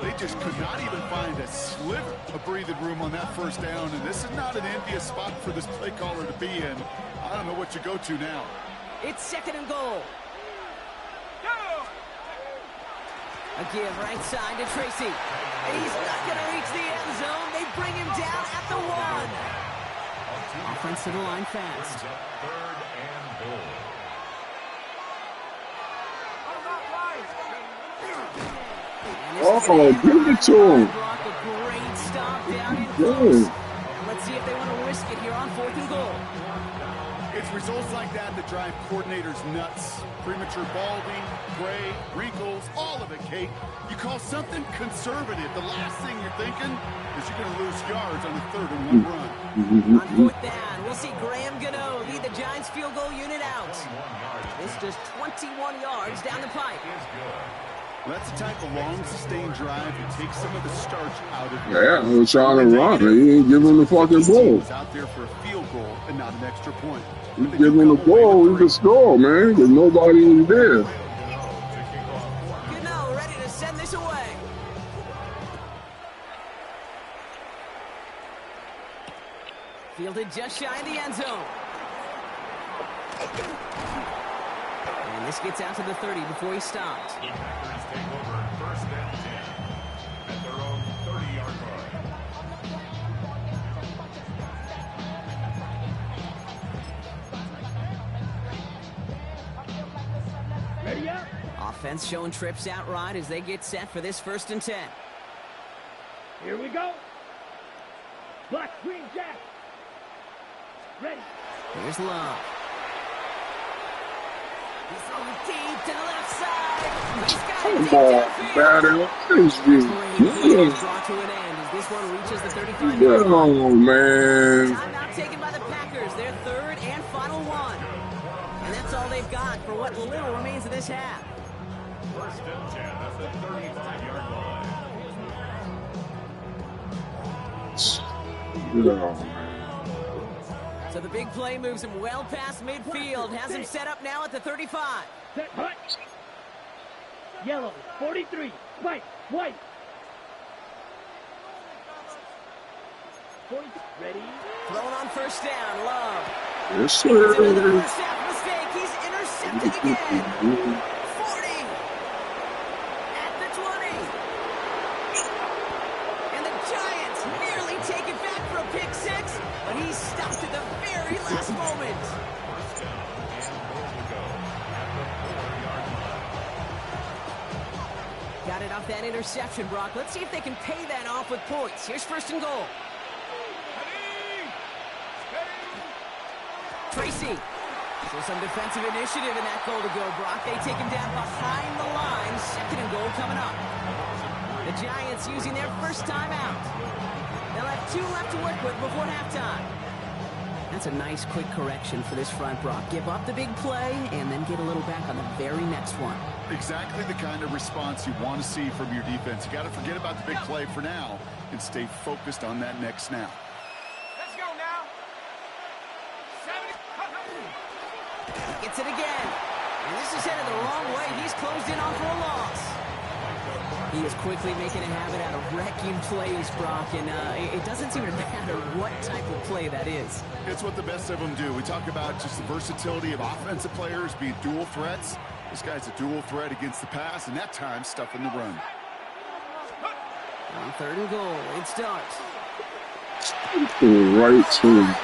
They just could not even find a sliver of breathing room on that 1st down, and this is not an envious spot for this play caller to be in. I don't know what you go to now. It's 2nd and goal. A give right side to Tracy. He's not going to reach the end zone. They bring him down at the 1. Offense to the line fast. 3rd and goal. Oh, give it to him. A great stop down in close. Let's see if they want to risk it here on 4th and goal. It's results like that that drive coordinators nuts. Premature balding, gray, wrinkles, all of it, Kate. You call something conservative. The last thing you're thinking is you're going to lose yards on the 3rd and 1 run. On 4th down, we'll see Graham Gano lead the Giants field goal unit out. This just 21 yards down the pipe. Let's attack a long, sustained drive and take some of the starch out of it. Yeah, I was trying to run. He ain't give him the fucking ball. Out there for a field goal and not an extra point. You give him the ball, we can score, man, because nobody was there. You know, ready to send this away. Fielded just shy of the end zone. And this gets out to the 30 before he stops. The Packers take over first and 10 at their own 30-yard line. Ready up. Offense showing trips out right as they get set for this 1st and 10. Here we go. Black green jack. Ready. Here's Love. He's throwing deep to the left side. He's got it deep Come on, downfield. Madden. Thank you. Brought to an end as this one reaches the 35-yard line. Oh, man. Timeout taken by the Packers, their 3rd and final one. And that's all they've got for what little remains of this half. First and 10 at the 35-yard line. Yeah. So the big play moves him well past midfield, has him set up now at the 35. Set hut. Yellow. 43. White. White. 40. Ready. Throwing on 1st down, Love. Yes, It's another sir. first half mistake. He's intercepted again. 40. At the 20. And the Giants nearly take it back for a pick 6, but he's stopped at the very last moment. First down and goal to go at the 4-yard line. Got it off that interception, Brock. Let's see if they can pay that off with points. Here's 1st and goal. Tracy. So some defensive initiative in that goal to go, Brock. They take him down behind the line. 2nd and goal coming up. The Giants using their first timeout. They'll have 2 left to work with before halftime. That's a nice quick correction for this front, Brock. Give up the big play and then get a little back on the very next one. Exactly the kind of response you want to see from your defense. You got to forget about the big play for now and stay focused on that next snap. Let's go now. 70. Gets it again. And this is headed the wrong way. He's closed in on for a loss. He is quickly making a habit out of wrecking plays, Brock, and it doesn't seem to matter what type of play that is. It's what the best of them do. We talk about just the versatility of offensive players being dual threats. This guy's a dual threat against the pass, and that time stuffing the run. On 3rd and goal, it starts. Right to him.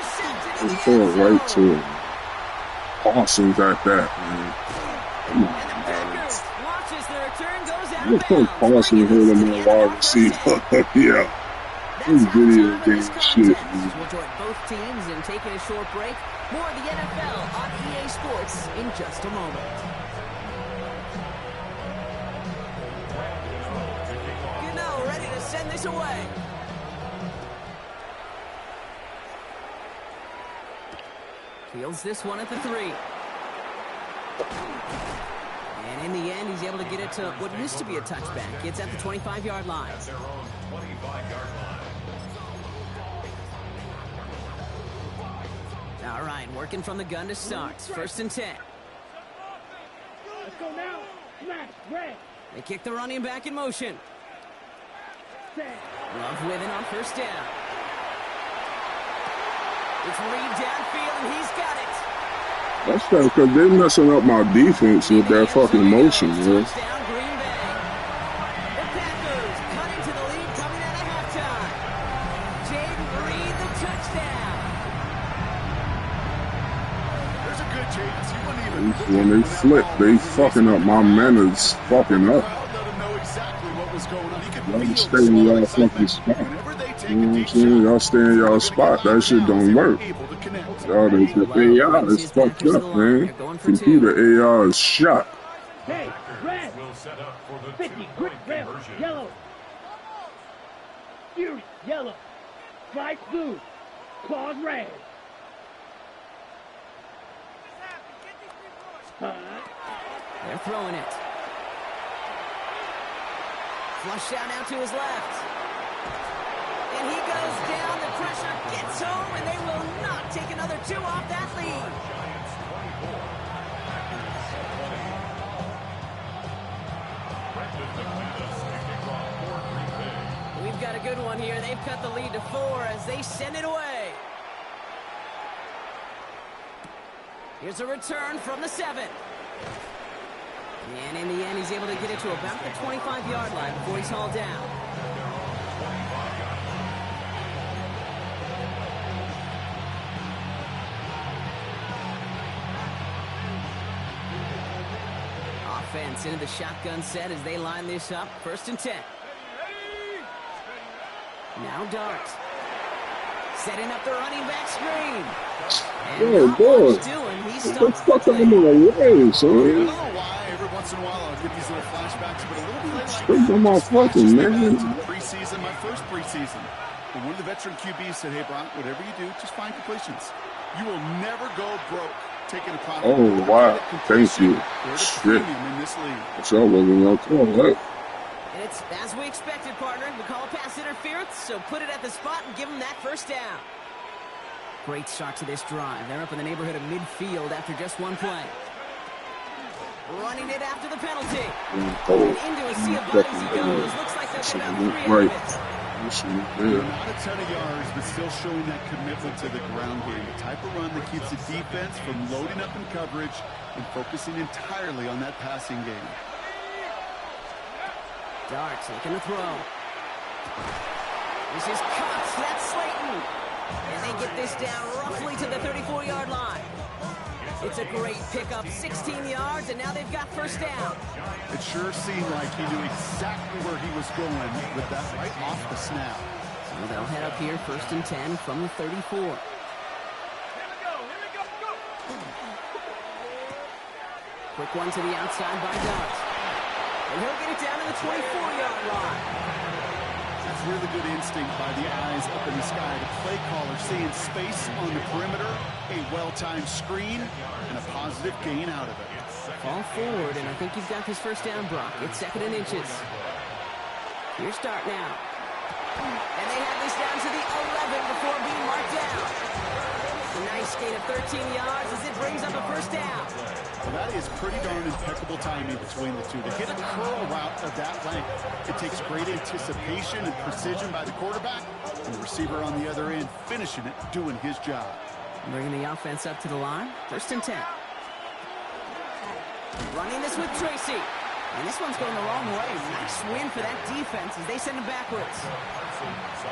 It's intercepted. Right to him. Parsons at that, man. Come on, man. Watch as the return goes out You of put bounds. Parsons here in the wide receiver. Yeah. This video game shit, man. We'll join both teams in taking a short break. More of the NFL on EA Sports in just a moment. You know, ready to send this away. Fields this one at the 3. And in the end, he's able to get it to what used to be a touchback. It's at the 25-yard line. At their own 25-yard line. All right, working from the gun to start. 1st and 10. Let's go now. Smash. Red. They kick the running back in motion. Set. Love with it on 1st down. It's Reed downfield, and he's got it. That's because they're messing up my defense with that fucking motion, man. Touchdown, Green Bay. The Packers cut into the lead coming out of halftime. Jaden Reed, the touchdown. There's a good chance you wouldn't even... When they flip, they fucking up. My manners fucking up. Let them know exactly what was going on. You could Y'all feel just stay in y'all fucking spot. Whenever they take You know a what I'm deep saying? shot, Y'all stay in y'all spot. That shit don't work. able to connect. Y'all, the AI is fucked up, man. Computer AI is shot. Hey, red. Will set up for the 50. Grip two-point red. conversion. Yellow. Fury. Yellow. Stripes blue. Claws red. They're throwing it. Flush out now to his left. And he goes down. The pressure gets home, and they will not take another 2 off that lead. We've got a good one here. They've cut the lead to 4 as they send it away. Here's a return from the 7. And in the end, he's able to get it to about the 25-yard line before he's hauled down. Offense into the shotgun set as they line this up. 1st and 10. Now Dart. Setting up the running back screen. Oh, boy. What the fuck am I away, son? I don't know why every once in a while I'll get these little flashbacks, but a little play like Straight on my fucking man. Preseason, my first preseason. But one of the veteran QBs said, hey, Brock, whatever you do, just find completions. You will never go broke taking a profit. Oh, wow. Thank you. Shit. In this league. So I wasn't going to call that. And it's as we expected, partner. We call pass interference, so put it at the spot and give them that 1st down. Great start to this drive. They're up in the neighborhood of midfield after just 1 play. Running it after the penalty. And into a sea of bodies he goes. Looks like they'll get about 3 right. Not a ton of yards, but still showing that commitment to the ground game. The type of run that keeps the defense from loading up in coverage and focusing entirely on that passing game. Dart taking the throw. This is Cox. That's Slayton. And they get this down roughly to the 34-yard line. It's a great pickup, 16 yards, and now they've got 1st down. It sure seemed like he knew exactly where he was going with that right off the snap. So they'll head up here, 1st and 10 from the 34. Quick one to the outside by Dart. And he'll get it down to the 24-yard line. That's really good instinct by the eyes up in the sky. The play caller seeing space on the perimeter, a well-timed screen, and a positive gain out of it. Fall forward, and I think you've got this 1st down, Brock. It's 2nd and inches. Here's Dart now. And they have this down to the 11 before being marked down. A nice gain of 13 yards as it brings up a 1st down. Well, that is pretty darn impeccable timing between the two. To hit a curl route of that length, it takes great anticipation and precision by the quarterback, and the receiver on the other end finishing it, doing his job. Bringing the offense up to the line. 1st and 10. Running this with Tracy. And this one's going the wrong way. Nice win for that defense as they send him backwards.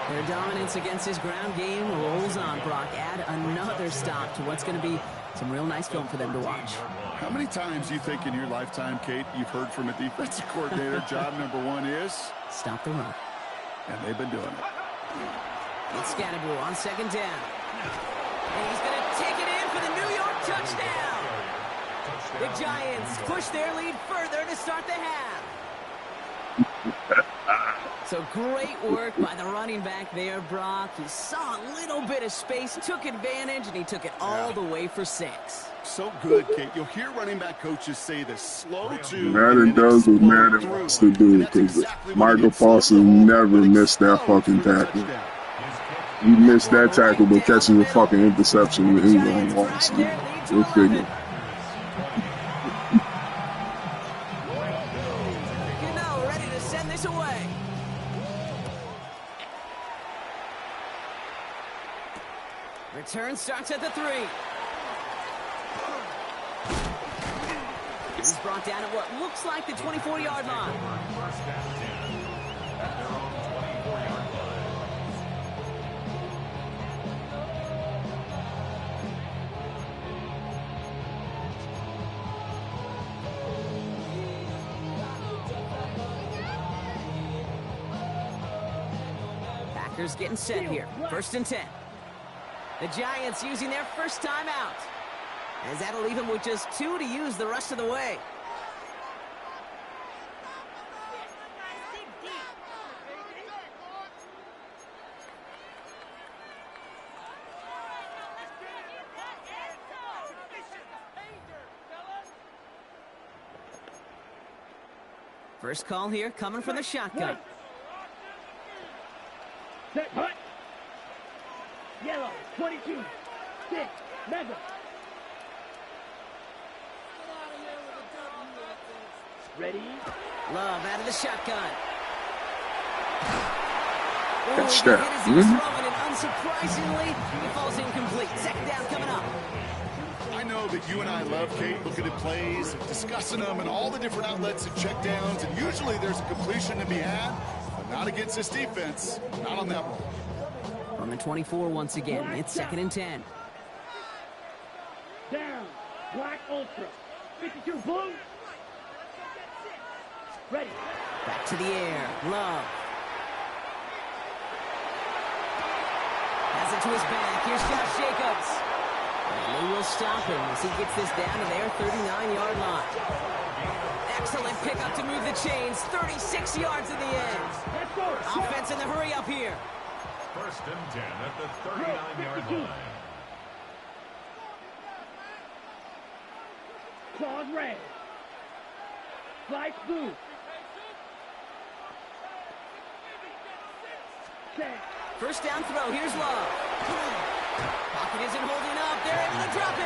Their dominance against his ground game rolls on, Brock. Add another stop to what's going to be some real nice film for them to watch. How many times do you think in your lifetime, Kate, you've heard from a defensive coordinator, job number 1 is? Stop the run. And they've been doing it. It's Scatterboo on 2nd down. And he's going to take it in for the New York touchdown. The Giants push their lead further to start the half. So great work by the running back there, Brock. He saw a little bit of space, took advantage, and he took it all the way for 6. So good, Kate. You'll hear running back coaches say this. Slow to... Madden does what Madden wants to do, because Michael Parsons never missed that fucking tackle. He missed that tackle, but catching the fucking interception, he won lost. We'll figure. Ready to send this away. Return starts at the 3. He's brought down at what looks like the 24-yard line. Packers getting set here. 1st and 10. The Giants using their 1st time out. As that'll leave him with just 2 to use the rest of the way. First call here coming from the shotgun. Set, hut. Yellow, 22. 6, mega. Ready? Love out of the shotgun. Catch Ooh, that. he hit as he was throwing it. Unsurprisingly, he falls incomplete. Second down coming up. I know that you and I love, Kate, looking at plays, discussing them, and all the different outlets and checkdowns, and usually there's a completion to be had, but not against this defense. Not on that one. On the 24 once again. It's 2nd and 10. Down. Black Ultra. 52 blue. Ready. Back to the air. Love. Has it to his back. Here's Josh Jacobs. And they will stop him as he gets this down to their 39-yard line. Excellent pickup to move the chains. 36 yards in the end. Let's go. Offense in the hurry up here. 1st and 10 at the 39-yard line. Claws red. Flight blue. Set. First down throw. Here's Love. Pocket isn't holding up. They're able to drop it.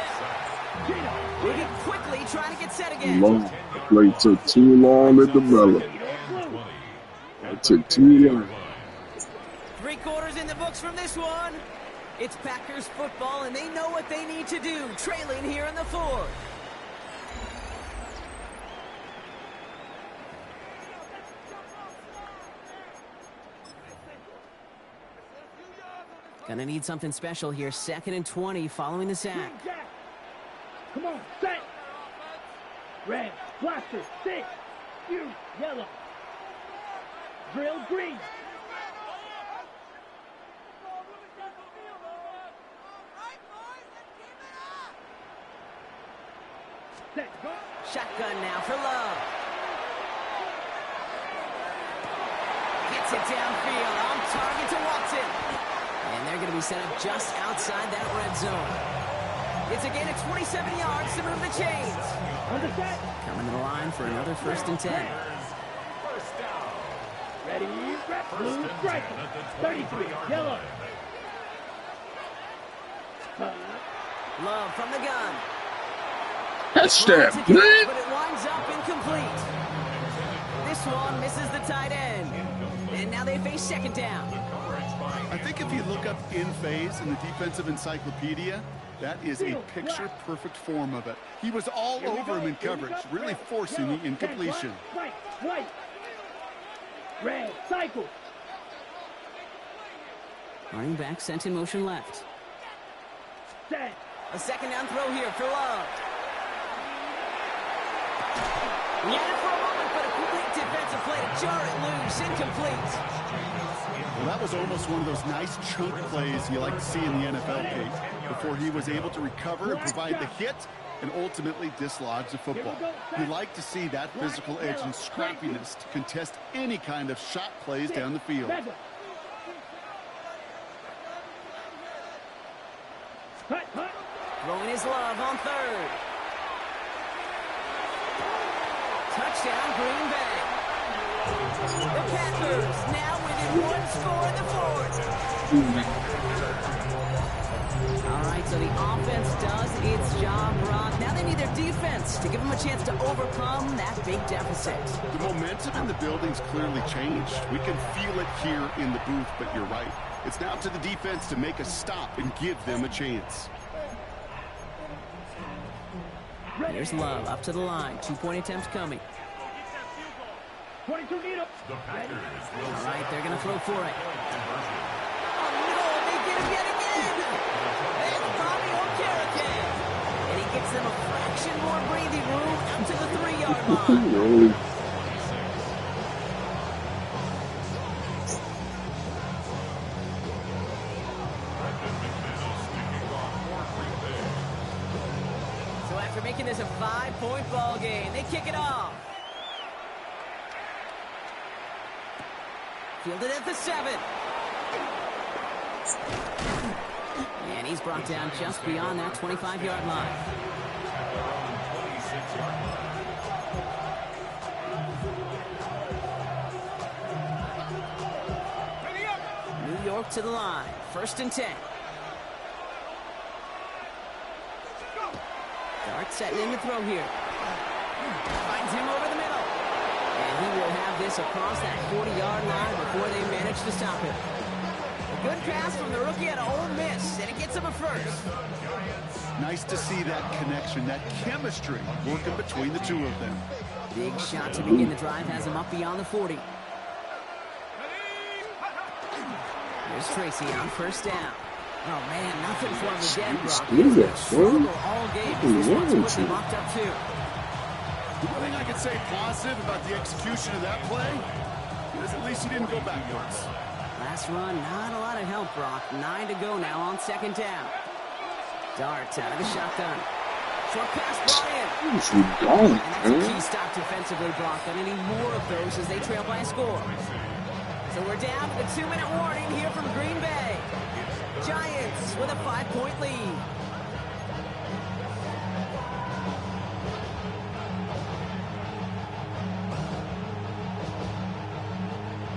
Moving quickly, trying to get set again. Long. The play took too long to develop. It took too long. 3 quarters in the books from this one. It's Packers football, and they know what they need to do. Trailing here in the 4th. Gonna need something special here. 2nd and 20 following the sack. Come on, set. Red, blaster, 6. You, yellow. Drill green. Set, go. Shotgun now for Love. Gets it downfield. On target to Watson. And they're going to be set up just outside that red zone. It's a gain of 27 yards to move the chains. On the set. Coming to the line for another 1st and 10. First down. Ready, red, blue, strike. 33, yellow. Love from the gun. Catch Tries that. to catch, but it winds up incomplete. This one misses the tight end. And now they face 2nd down. I think if you look up in phase in the defensive encyclopedia, that is a picture-perfect form of it. He was all over him in coverage, really forcing the incompletion. White, white. Red, cycle. Running back sent in motion left. Set. A 2nd down throw here for Love. He had it for a moment, but a quick defensive play to jar it loose. Incomplete. Well, that was almost one of those nice chunk plays you like to see in the NFL, Kate, before he was able to recover and provide the hit and ultimately dislodge the football. You like to see that physical edge and scrappiness to contest any kind of shot plays down the field. Throwing his Love on 3rd. Touchdown, Green Bay. The Packers now within 1 score in the 4th. All right, so the offense does its job, Rob. Now they need their defense to give them a chance to overcome that big deficit. The momentum in the building's clearly changed. We can feel it here in the booth, but you're right. It's now to the defense to make a stop and give them a chance. Here's Love up to the line. 2-point attempts coming. 22 needle. The Packers will All right, they're going to throw for it. conversion. Oh, no, they get him yet again. That's Bobby O'Carrican. And he gets them a fraction more breathing room up to the 3-yard line. So after making this a 5-point ball game, they kick it off. Fielded at the 7. And he's brought down just beyond that 25-yard line. to the line. 1st and 10. Dart setting in to throw here. Finds him over the middle. And he will have this across that 40-yard line before they manage to stop it. A good pass from the rookie out of Ole Miss, and it gets him a first. Nice to see that connection, that chemistry working between the two of them. Big shot to begin the drive has him up beyond the 40. Here's Tracy on 1st down. Oh, man, nothing for him again, Brock. He's going to struggle all game. This one's put him locked up, too. One thing I can say positive about the execution of that play is at least he didn't go backwards. Last run, not a lot of help, Brock. 9 to go now on 2nd down. Dart out of the shotgun. Short pass brought in. What is he doing, And that's a key stop defensively, Brock. They need more of those as they trail by a score. So we're down to the 2-minute warning here from Green Bay. Giants with a 5-point lead.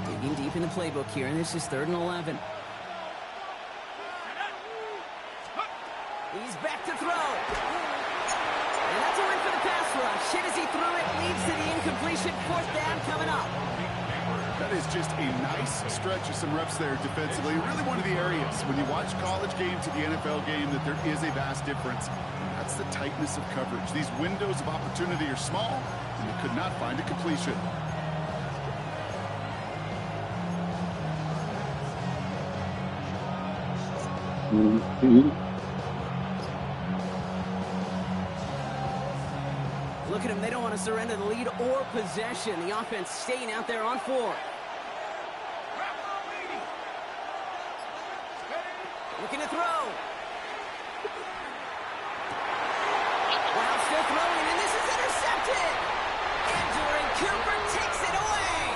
Digging deep in the playbook here, and this is 3rd and 11. He's back to throw. And that's a win for the pass rush. Hit as he threw it, leads to the incompletion. 4th down coming up. That is just a nice stretch of some reps there defensively. Really one of the areas when you watch college game to the NFL game that there is a vast difference. That's the tightness of coverage. These windows of opportunity are small, and they could not find a completion. Look at them. They don't want to surrender the lead or possession. The offense staying out there on 4. Looking to throw. Wow, still throwing, and this is intercepted. And Cooper takes it away.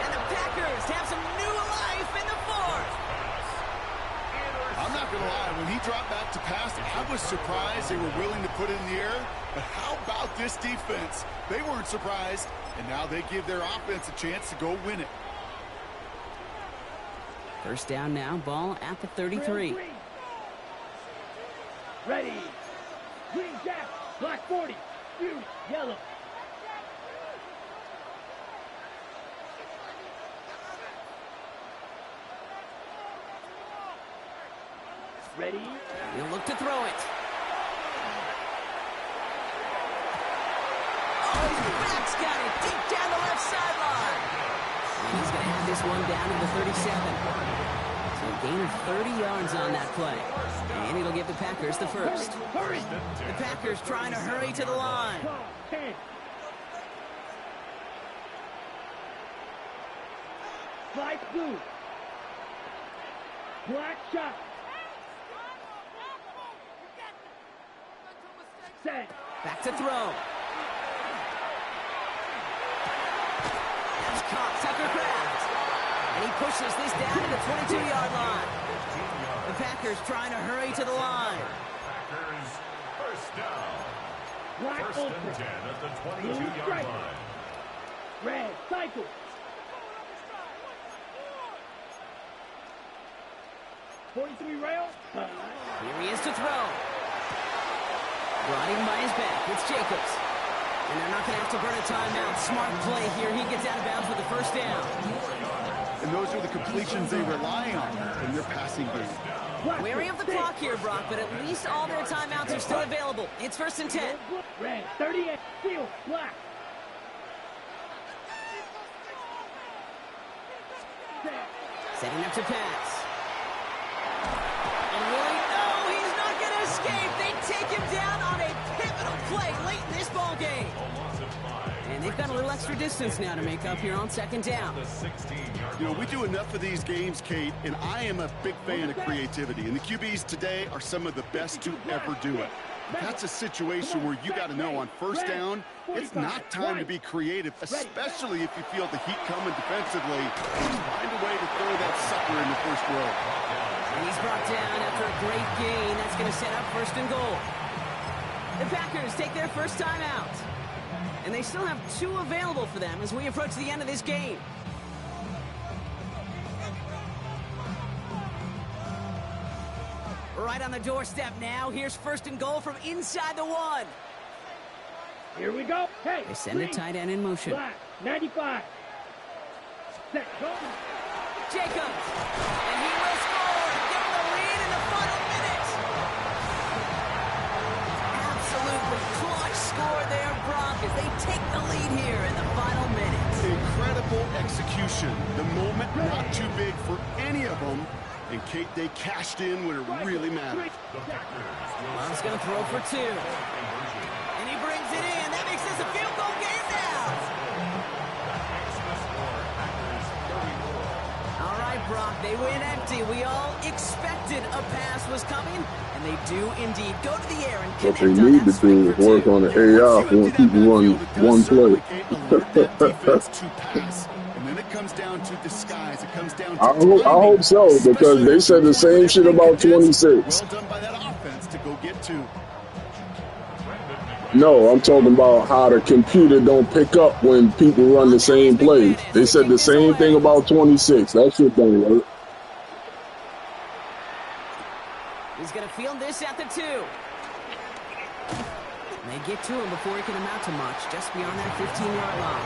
And the Packers have some new life in the 4th. I'm not going to lie. When he dropped back to pass, I was surprised they were willing to put it in the air. But how about this defense? They weren't surprised, and now they give their offense a chance to go win it. 1st down now, ball at the 33. Ready. Green cap, black 40, blue, yellow. Ready. He'll look to throw it. Oh, his back's got it deep down the left sideline. And he's going to have this one down to the 37. So a gain of 30 yards on that play. And it'll give the Packers the first. Hurry. The Packers trying to hurry to the line. 10. Light blue. Black shot. Set. Back to throw. That's caught. Tucker Kraft. And he pushes this down to the 22-yard line. The Packers trying to hurry to the line. Packers, 1st down. Black 1st ultra. and 10 at the Blue 22-yard stripe. line. Red cycle. Rail. Here he is to throw. Brought in by his back. It's Jacobs. And they're not going to have to burn a timeout. Smart play here. He gets out of bounds with the 1st down. And those are the completions they rely on in their passing game. Wary of the clock here, Brock, but at least all their timeouts are still available. It's 1st and 10. Red, 38, field, black. Setting up to pass. And Willie, no, he's not going to escape. They take him down on a pivotal play late in this ball game. And they've got a little extra distance now to make up here on 2nd down. You know, we do enough of these games, Kate, and I am a big fan of creativity. And the QBs today are some of the best to ever do it. That's a situation where you got to know on 1st down, it's not time to be creative, especially if you feel the heat coming defensively. Find a way to throw that sucker in the 1st row. And he's brought down after a great gain. That's going to set up 1st and goal. The Packers take their first time out. And they still have 2 available for them as we approach the end of this game. right on the doorstep now. Here's first and goal from inside the 1. Here we go. Hey, They send a tight end in motion. Black, 95. Set, go. Jacobs. And he will score and give them the lead in the final minutes. Absolutely clutch score there, Brock, as they take the lead here in the final minutes. Incredible execution. The moment not too big for any of them. And Kate, they cashed in when it really mattered. Love's going to throw for 2. And he brings it in. That makes this a field goal game now. All right, Brock, they win empty. We all expected a pass was coming, and they do indeed go to the air and What connect they on need that to swing do for is work 2. on the AI when people run one play. Alert that defense to pass. And then it comes down to disguise. It comes down to I hope so, because they said the same shit about 26. Well done by that offense to go get 2. No, I'm talking about how the computer don't pick up when people run the same play. They said the same thing about 26. That shit don't work. He's going to field this at the 2. And they get to him before he can amount to much, just beyond that 15-yard line.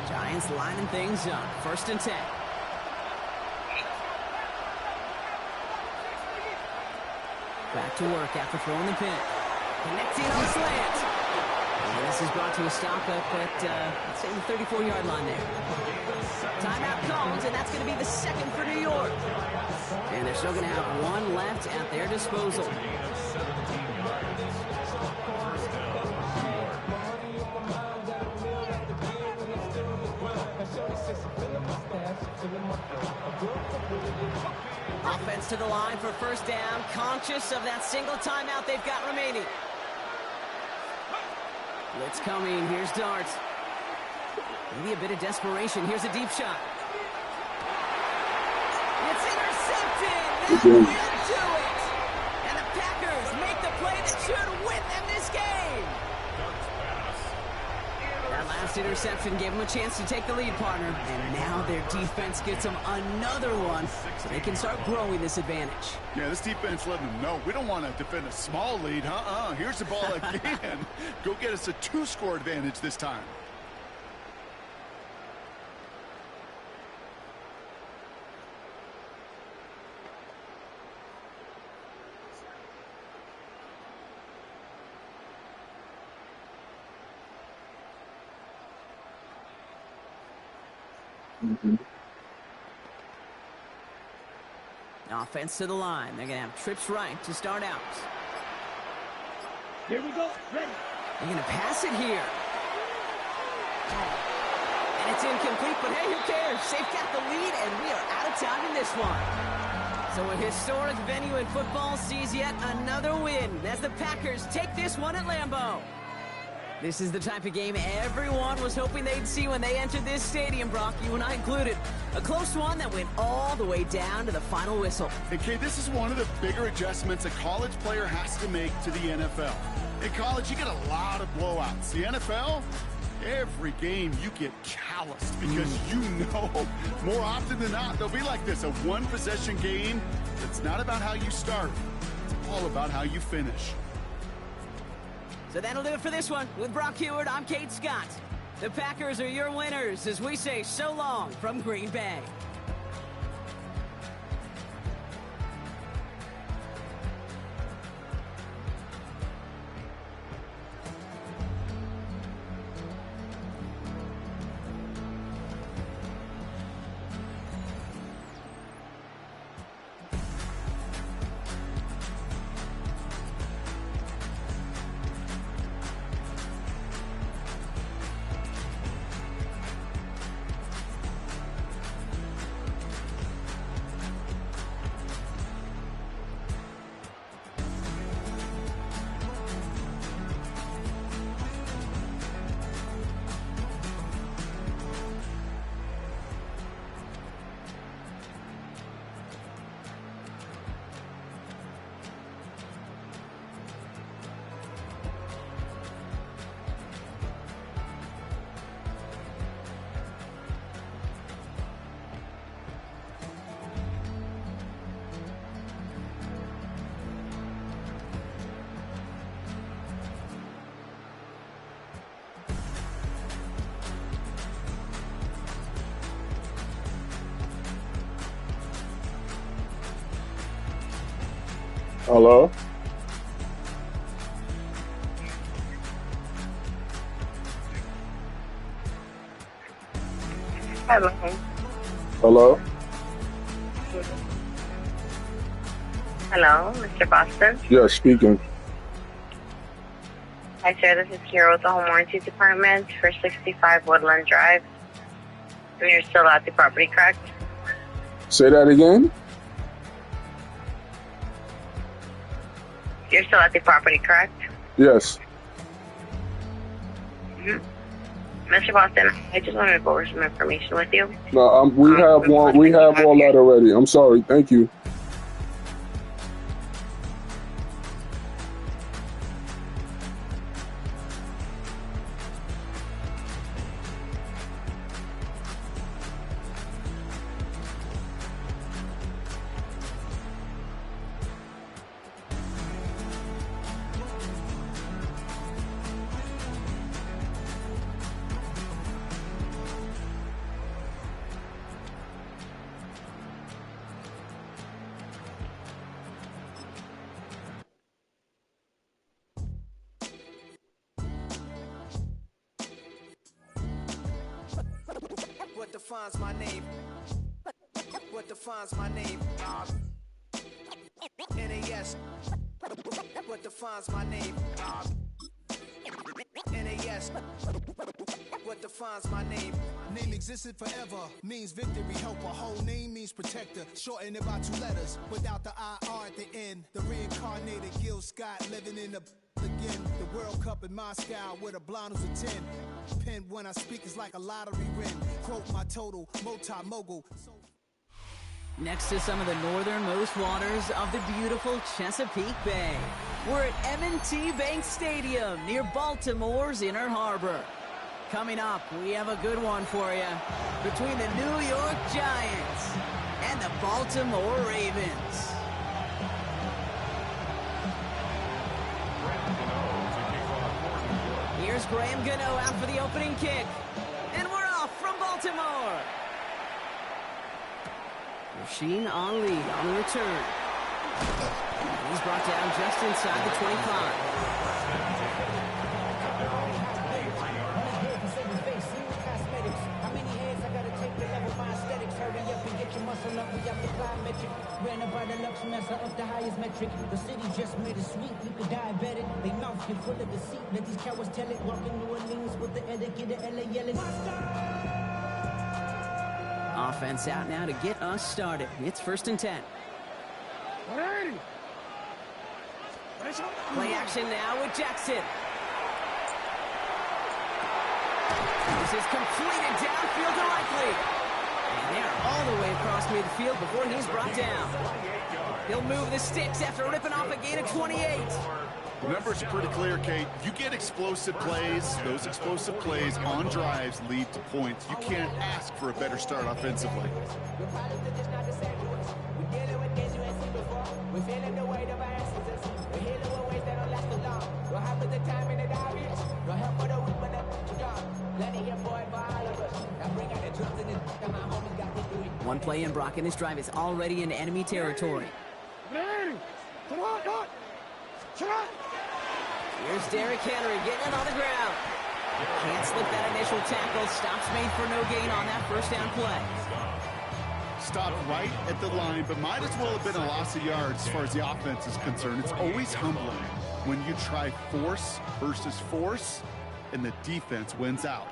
Giants lining things up. First and 10. Back to work after throwing the pin. Connecting on the slant. And this is brought to a stop up at, let's say, the 34-yard line there. Timeout comes, and that's going to be the second for New York. And they're still going to have 1 left at their disposal. Offense to the line for first down, conscious of that single timeout they've got remaining. Blitz coming. Here's Darts. Maybe a bit of desperation. Here's a deep shot. It's intercepted. That will do it. And the Packers make the play that should win them this game. That last interception gave them a chance to take the lead, partner. And now their defense gets them another one, so they can start growing this advantage. Yeah, this defense letting them know we don't want to defend a small lead. Here's the ball again. Go get us a 2-score advantage this time. Offense to the line. They're going to have trips right to start out. Here we go. Ready. They're going to pass it here. And it's incomplete, but hey, who cares? They've got the lead, and we are out of time in this one. So a historic venue in football sees yet another win as the Packers take this one at Lambeau. This is the type of game everyone was hoping they'd see when they entered this stadium, Brock, you and I included. A close one that went all the way down to the final whistle. And Kay, this is one of the bigger adjustments a college player has to make to the NFL. In college, you get a lot of blowouts. The NFL, every game you get calloused because you know more often than not they'll be like this, a one-possession game that's not about how you start. It's all about how you finish. So that'll do it for this one. With Brock Heward, I'm Kate Scott. The Packers are your winners as we say so long from Green Bay. Hello? Hello. Hello? Hello, Mr. Boston. Yes, speaking. Hi, sir. This is Kira with the Home Warranty Department for 65 Woodland Drive. And you're still at the property, correct? Say that again? You're still at the property, correct? Yes. Mm-hmm. Mr. Boston, I just wanted to go over some information with you. No, we have one. We have all that already. I'm sorry. Thank you. What defines my name? What defines my name? NAS. What defines my name? NAS. What defines my name? Name existed forever, means victory, helper. Whole name means protector. Shorten it by 2 letters, without the IR at the end. The reincarnated Gil Scott living in the again. The World Cup in Moscow with a blind who's a 10. Pen when I speak is like a lottery win. Quote my total, multi-mogul. Next to some of the northernmost waters of the beautiful Chesapeake Bay, we're at M&T Bank Stadium near Baltimore's Inner Harbor. Coming up, we have a good one for you between the New York Giants and the Baltimore Ravens. Here's Graham Gano out for the opening kick. And we're off from Baltimore. Rasheen Ali on the return. He's brought down just inside the 25. Ran about the Lux Messer up the highest metric. The city just made it sweet. People diabetic. They mouth get full of deceit. Let these cowards tell it. Walking New Orleans with the etiquette of LA yelling. Offense out now to get us started. It's 1st and 10. Play action now with Jackson. This is completed downfield directly. And they're all the way across midfield before he's brought down. He'll move the sticks after ripping off a gain of 28. The numbers are pretty clear, Kate. You get explosive plays. Those explosive plays on drives lead to points. You can't ask for a better start offensively. One play in, Brock, and this drive is already into enemy territory. Here's Derrick Henry getting it on the ground. Can't slip that initial tackle. Stops made for no gain on that 1st down play. Stopped right at the line, but might as well have been a loss of yards as far as the offense is concerned. It's always humbling when you try force versus force, and the defense wins out.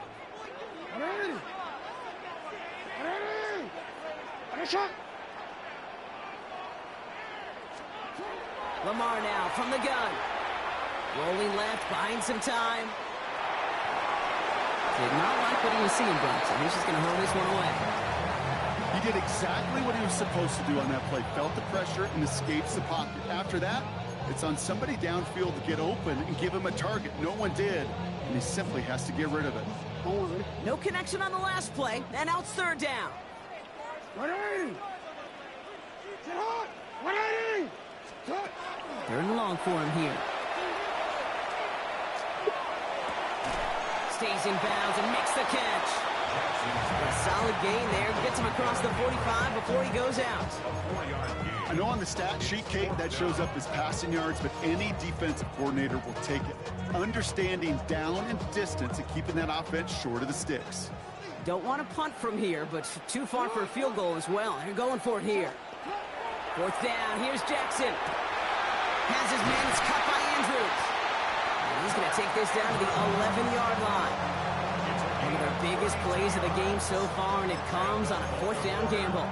Lamar now from the gun. Rolling left, buying some time. Did not like what he was seeing, Bronson. He's just going to hurl this one away. He did exactly what he was supposed to do on that play. Felt the pressure and escapes the pocket. After that, it's on somebody downfield to get open and give him a target. No one did, and he simply has to get rid of it. No connection on the last play, and now it's 3rd down. 3rd and long for him here. stays in bounds and makes the catch. A solid gain there. Gets him across the 45 before he goes out. I know on the stat sheet, Kate, that shows up as passing yards, but any defensive coordinator will take it. Understanding down and distance and keeping that offense short of the sticks. Don't want to punt from here, but too far for a field goal as well. They're going for it here. 4th down. Here's Jackson. Has his man. It's cut by Andrews. And he's going to take this down to the 11-yard line. One of their biggest plays of the game so far, and it comes on a 4th down gamble.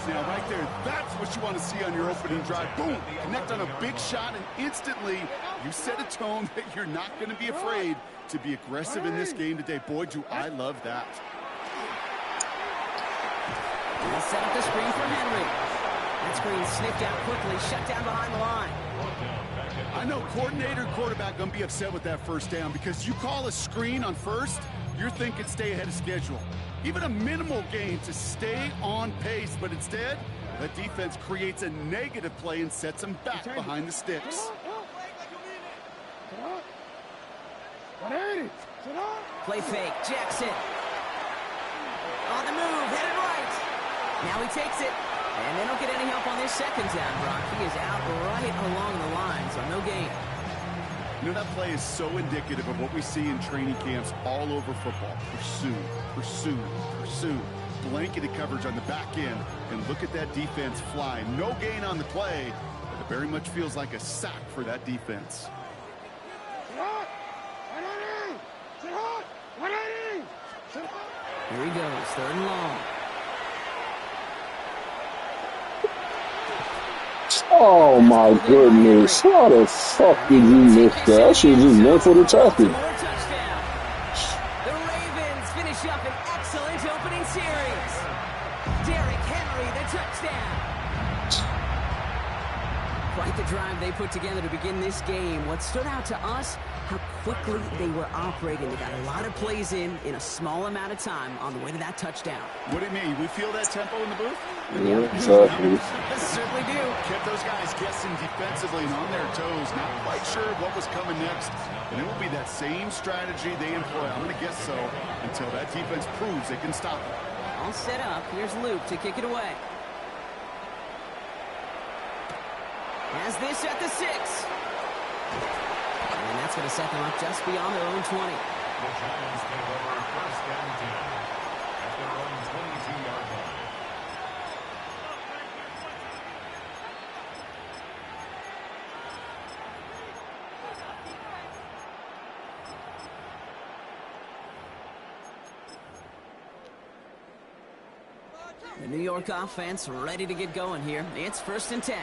Now, right there, that's what you want to see on your opening drive. Boom! Connect on a big shot, and instantly you set a tone that you're not going to be afraid to be aggressive in this game today. Boy, do I love that. They'll set up the screen for Henry. That screen sniffed out quickly, shut down behind the line. I know coordinator and quarterback going to be upset with that 1st down because you call a screen on 1st, you're thinking stay ahead of schedule. Even a minimal gain to stay on pace, but instead, the defense creates a negative play and sets them back behind the sticks. Play fake, Jackson. On the move, headed right. Now he takes it, and they don't get any help on this 2nd down, Brock. He is out right along the line, so no gain. You know, that play is so indicative of what we see in training camps all over football. Pursue, pursue, pursue. Blanketed coverage on the back end, and look at that defense fly. No gain on the play, but it very much feels like a sack for that defense. Here he goes, 3rd and long. Oh my goodness. How the fuck did you miss that? I should just went for the tackle. The Ravens finish up an excellent opening series. Derrick Henry, the touchdown. Quite the drive they put together to begin this game. What stood out to us, how quickly they were operating. They got a lot of plays in a small amount of time on the way to that touchdown. What do you mean? We feel that tempo in the booth? Yeah, exactly. Certainly do. Kept those guys guessing defensively and on their toes. Not quite sure what was coming next. And it will be that same strategy they employ. I'm going to guess so until that defense proves they can stop it. All set up. Here's Luke to kick it away. Has this at the 6. And that's going to set them up just beyond their own 20. The Giants take over 1st and 10 at their own 22-yard line. The New York offense ready to get going here. It's 1st and 10.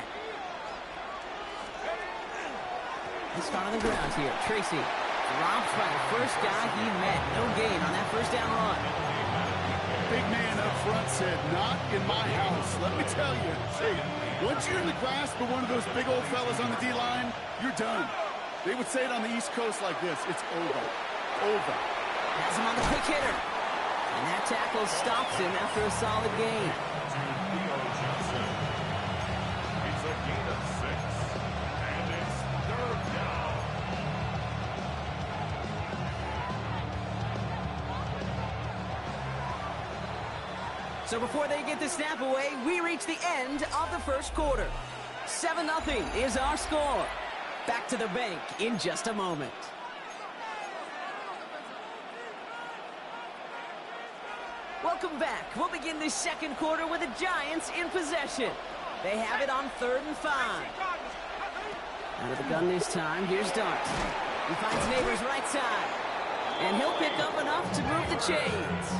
Let's start on the ground here. Tracy drops by the first guy he met. No gain on that 1st down run. Big man up front said, not in my house. Let me tell you. Hey, once you're in the grasp of one of those big old fellas on the D-line, you're done. They would say it on the East Coast like this. It's over. Over. Has him on the quick hitter. And that tackle stops him after a solid gain. It's a gain of 6. And it's 3rd down. So before they get the snap away, we reach the end of the 1st quarter. 7-0 is our score. Back to the bank in just a moment. Welcome back. We'll begin this 2nd quarter with the Giants in possession. They have it on 3rd and 5. Out of the gun this time, here's Dart. He finds Neighbors right side. And he'll pick up enough to move the chains.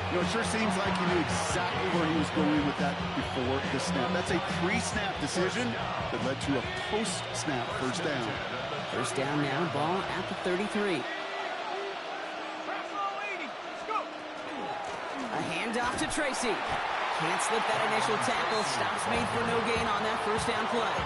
You know, it sure seems like he knew exactly where he was going with that before the snap. That's a pre-snap decision that led to a post-snap 1st down. 1st down now, ball at the 33. A handoff to Tracy. Can't slip that initial tackle. Stops made for no gain on that 1st down play.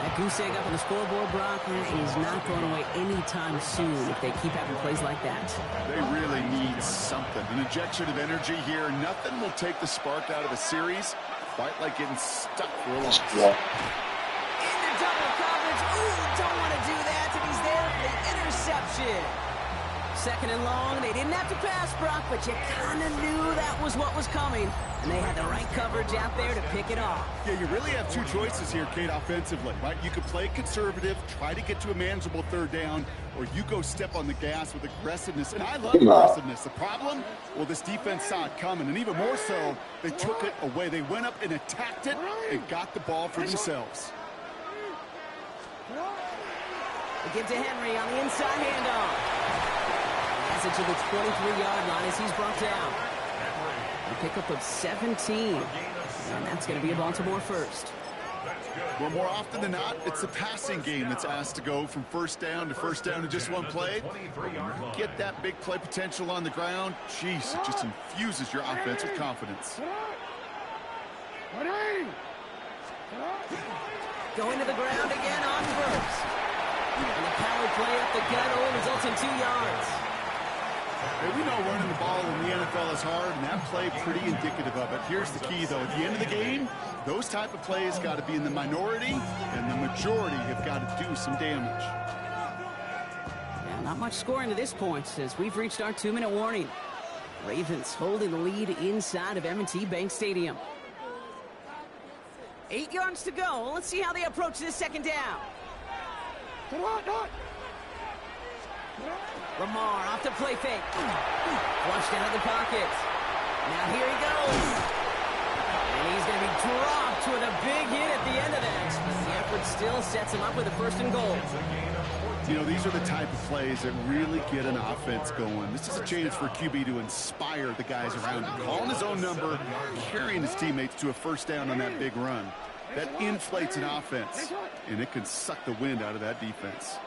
That goose egg up on the scoreboard, Brock, is not going away anytime soon if they keep having plays like that. They really need something. An injection of energy here. Nothing will take the spark out of a series quite like getting stuck for a loss. Yeah. Into double coverage. Ooh, don't want to do that. And he's there for the interception. second and long. They didn't have to pass, Brock, but you kind of knew that was what was coming. And they had the right coverage out there to pick it off. Yeah, you really have two choices here, Kate, offensively, right? You could play conservative, try to get to a manageable third down, or you go step on the gas with aggressiveness. And I love aggressiveness. The problem? Well, this defense saw it coming, and even more so, they took it away. They went up and attacked it and got the ball for themselves. They give to Henry on the inside handoff. Pass it to the 23-yard line as he's brought down. A pickup of 17. And that's going to be a Baltimore first. Well, more often than not, it's the passing game that's asked to go from first down in just one play. Get that big play potential on the ground. Jeez, it just infuses your offense with confidence. Going to the ground again on first. And the power play up the gut only results in 2 yards. Hey, we know running the ball in the NFL is hard, and that play pretty indicative of it. Here's the key, though. At the end of the game, those type of plays got to be in the minority, and the majority have got to do some damage. Yeah, not much scoring to this point as we've reached our 2-minute warning. Ravens holding the lead inside of M&T Bank Stadium. 8 yards to go. Let's see how they approach this second down. Lamar off the play fake. Flushed out of the pocket. Now here he goes. And he's going to be dropped with a big hit at the end of that. But the effort still sets him up with a 1st and goal. You know, these are the type of plays that really get an offense going. This is a chance for QB to inspire the guys around him. Calling his own number, carrying his teammates to a 1st down on that big run. That inflates an offense, and it can suck the wind out of that defense.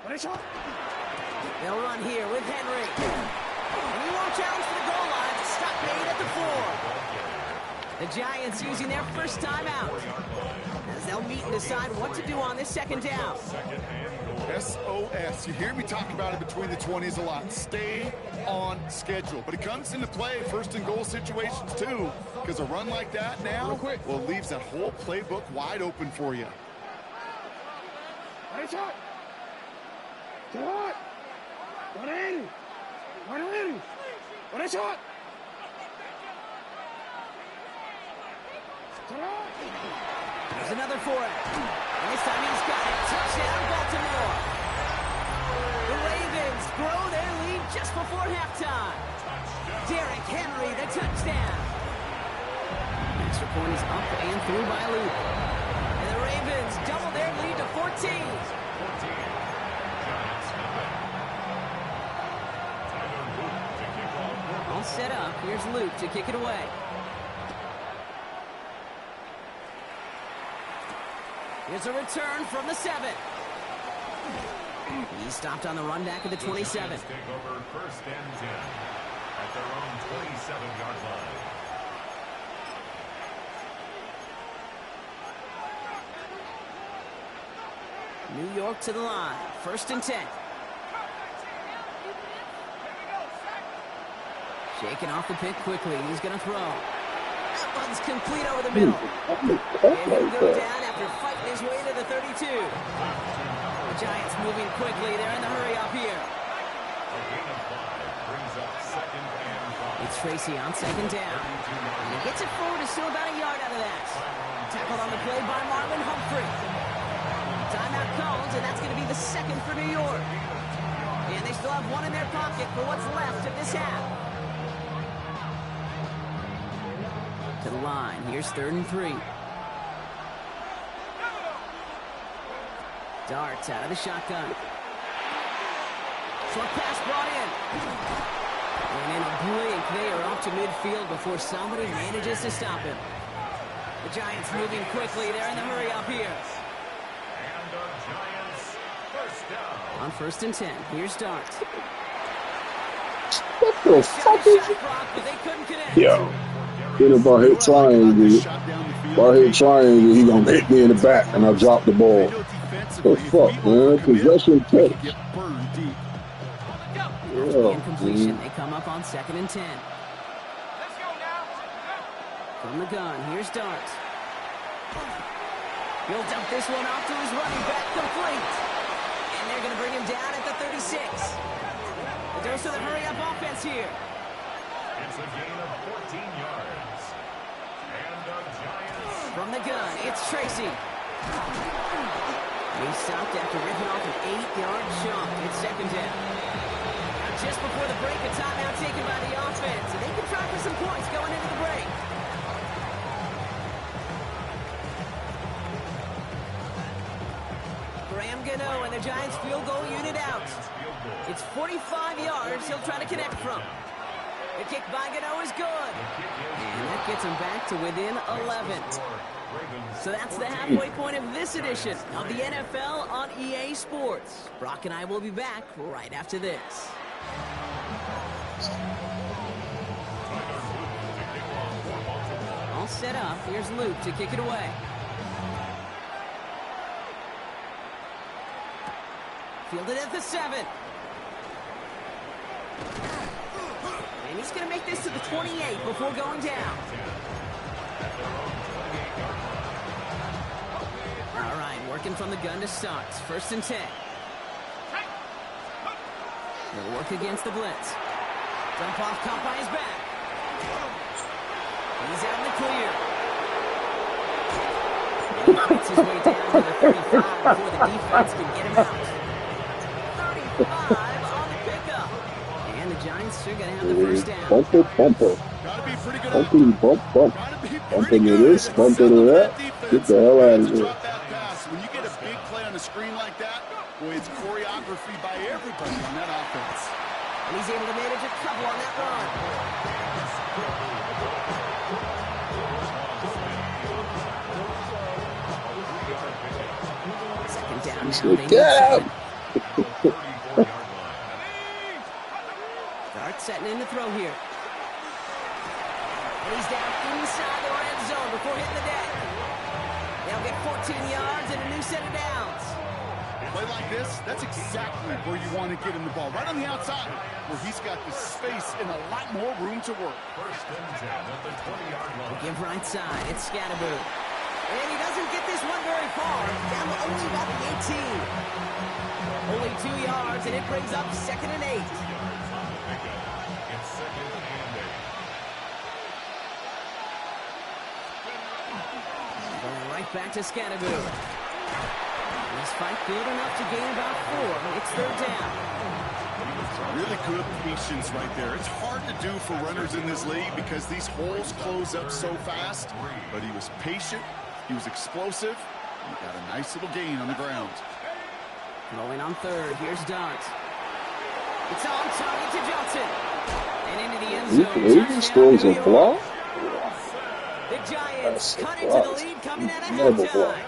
They'll run here with Henry. And he won't challenge for the goal line. Stop made at the 4. The Giants using their first timeout as they'll meet and decide what to do on this second down. SOS. You hear me talk about it between the 20s a lot. Stay on schedule. But it comes into play 1st and goal situations too, because a run like that now, well, leaves that whole playbook wide open for you. Nice shot. Shot. 180. 180. What a shot. There's another for it. And this time he's got it. Touchdown, Baltimore. The Ravens grow their lead just before halftime. Derrick Henry, the touchdown. Extra point is up and through by Luke. And the Ravens double their lead to 14. All set up. Here's Luke to kick it away. Here's a return from the 7. He stopped on the run back at the 27. Take over 1st and 10 at their own 27-yard line. New York to the line. 1st and 10. Shaking off the pick quickly. He's going to throw. That one's complete over the middle. And he'll go down after fighting his way to the 32. The Giants moving quickly. They're in the hurry up here. It's Tracy on 2nd down. And he gets it forward to still about a yard out of that. Tackled on the play by Marlon Humphrey. Timeout calls, and that's going to be the 2nd for New York. And they still have 1 in their pocket for what's left of this half. To the line. Here's 3rd and 3. Darts out of the shotgun. Short pass brought in. And in a blink, they are off to midfield before somebody manages to stop him. The Giants moving quickly. They're in the hurry up here. And the Giants 1st down. On 1st and 10. Here's Darts. What the fuck is it? But they couldn't connect. Yo. Hit about hit triangle. If I hit triangle, he gonna hit me in the back and I drop the ball. What the fuck, man? Possession catch. Incompletion. They come up on 2nd and 10. From the gun, here's Dart. He'll dump this one off to his running back, complete. And they're going to bring him down at the 36. The dose of the hurry-up offense here. It's a gain of 14 yards. And the Giants. From the gun, it's Tracy. He stopped after ripping off an 8-yard jump. It's second down. Just before the break, a timeout taken by the offense. And they can try for some points going into the break. Graham Gano and the Giants field goal unit out. It's 45 yards he'll try to connect from. The kick by Gano is good. And that gets him back to within 11. So that's the halfway point of this edition of the NFL on EA Sports. Brock and I will be back right after this. All set up. Here's Luke to kick it away. Fielded at the 7. And he's going to make this to the 28 before going down. All right, working from the gun to start. 1st and 10. They'll work against the blitz. Dump off, caught by his back. He's out in the clear. And he fights his way down to the 35 before the defense can get him out. 35 on the pickup. And the Giants are going to have the first down. Bumper. Gotta be pretty good. Bump. Bump into this, bump into that. Get the hell out of here. Drop that pass. When you get a big play on the screen like that, boy, it's choreography by everybody on that offense. And he's able to manage a couple on that run. Second down now. Dart setting in the throw here. And he's down inside the red zone before hitting the deck. They'll get 14 yards and a new set of downs. Play like this, that's exactly where you want to get him the ball. Right on the outside, where he's got the space and a lot more room to work. 1st and 10 at the 20-yard line. Give right side, it's Scatterboo. And he doesn't get this one very far. Down to only about the 18. Only 2 yards, and it brings up 2nd and 8. It's 2nd and 8. Going right back to Scatterboo. This fight good enough to gain about 4. It's 3rd down. Really good patience right there. It's hard to do for runners in this league because these holes close up so fast. But he was patient. He was explosive. He got a nice little gain on the ground. Rolling on 3rd. Here's Dart. It's on target to Johnson. And into the end zone. He scores a block? The Giants cut into the lead coming out of halftime.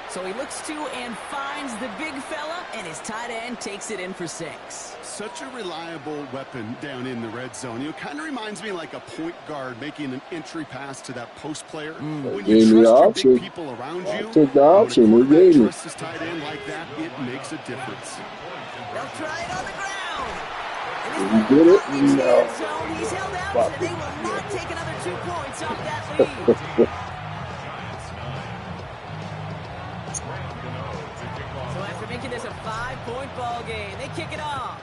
So he looks to and finds the big fella, and his tight end takes it in for 6. Such a reliable weapon down in the red zone. You know, kind of reminds me like a point guard making an entry pass to that post player. When you trust your big people around you, took the option. He gave me. Trust his tight end like that, it makes a difference. They'll try it on the ground. Did he get it? No. He's held out, and they will not take another 2 points off that lead. So after making this a 5-point ball game, they kick it off.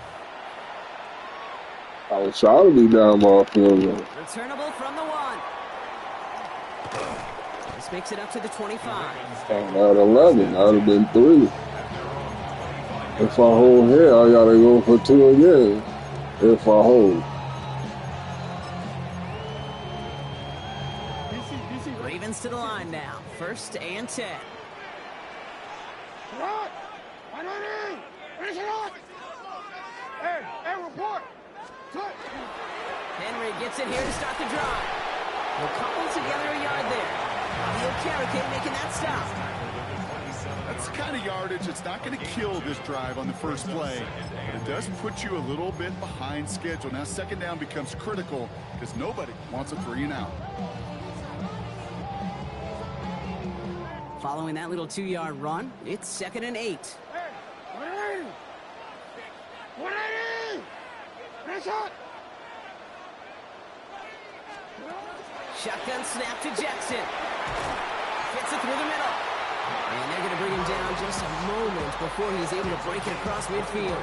I was trying to be down ball field. Returnable from the 1. This makes it up to the 25. At 11, that would have been 3. If I hold here, I gotta go for 2 again. If I hold. Ravens to the line now. 1st and 10. Henry gets it here to start the drive. We'll couple together a yard there. Fabio Carrican making that stop. That's the kind of yardage it's not going to kill this drive on the first play. But it does put you a little bit behind schedule. Now 2nd down becomes critical because nobody wants a 3 and out. Following that little 2-yard run, it's 2nd and 8. Shotgun snap to Jackson. Gets it through the middle. And they're going to bring him down just a moment before he's able to break it across midfield.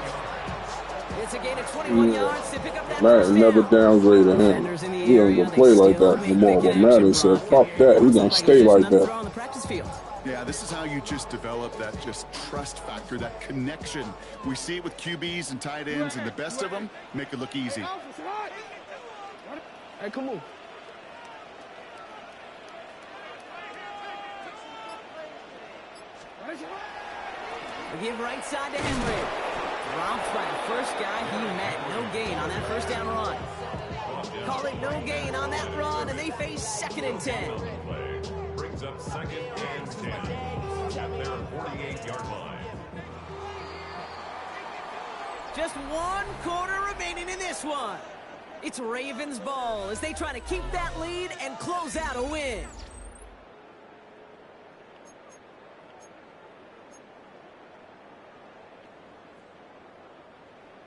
It's a gain of 21 yards to pick up that first Madden never down. downgraded him. He don't even play like that anymore. But Madden said, fuck that. He's going to stay like that. Yeah, this is how you just develop that just trust factor, that connection. We see it with QBs and tight ends, and the best of them make it look easy. Hey, come on. We give right side to Henry. Dropped by the first guy he met. No gain on that first down run. Call it no gain on that run, and they face 2nd and 10. Brings up 2nd and 10 at their 48-yard line. Just 1 quarter remaining in this one. It's Ravens ball as they try to keep that lead and close out a win.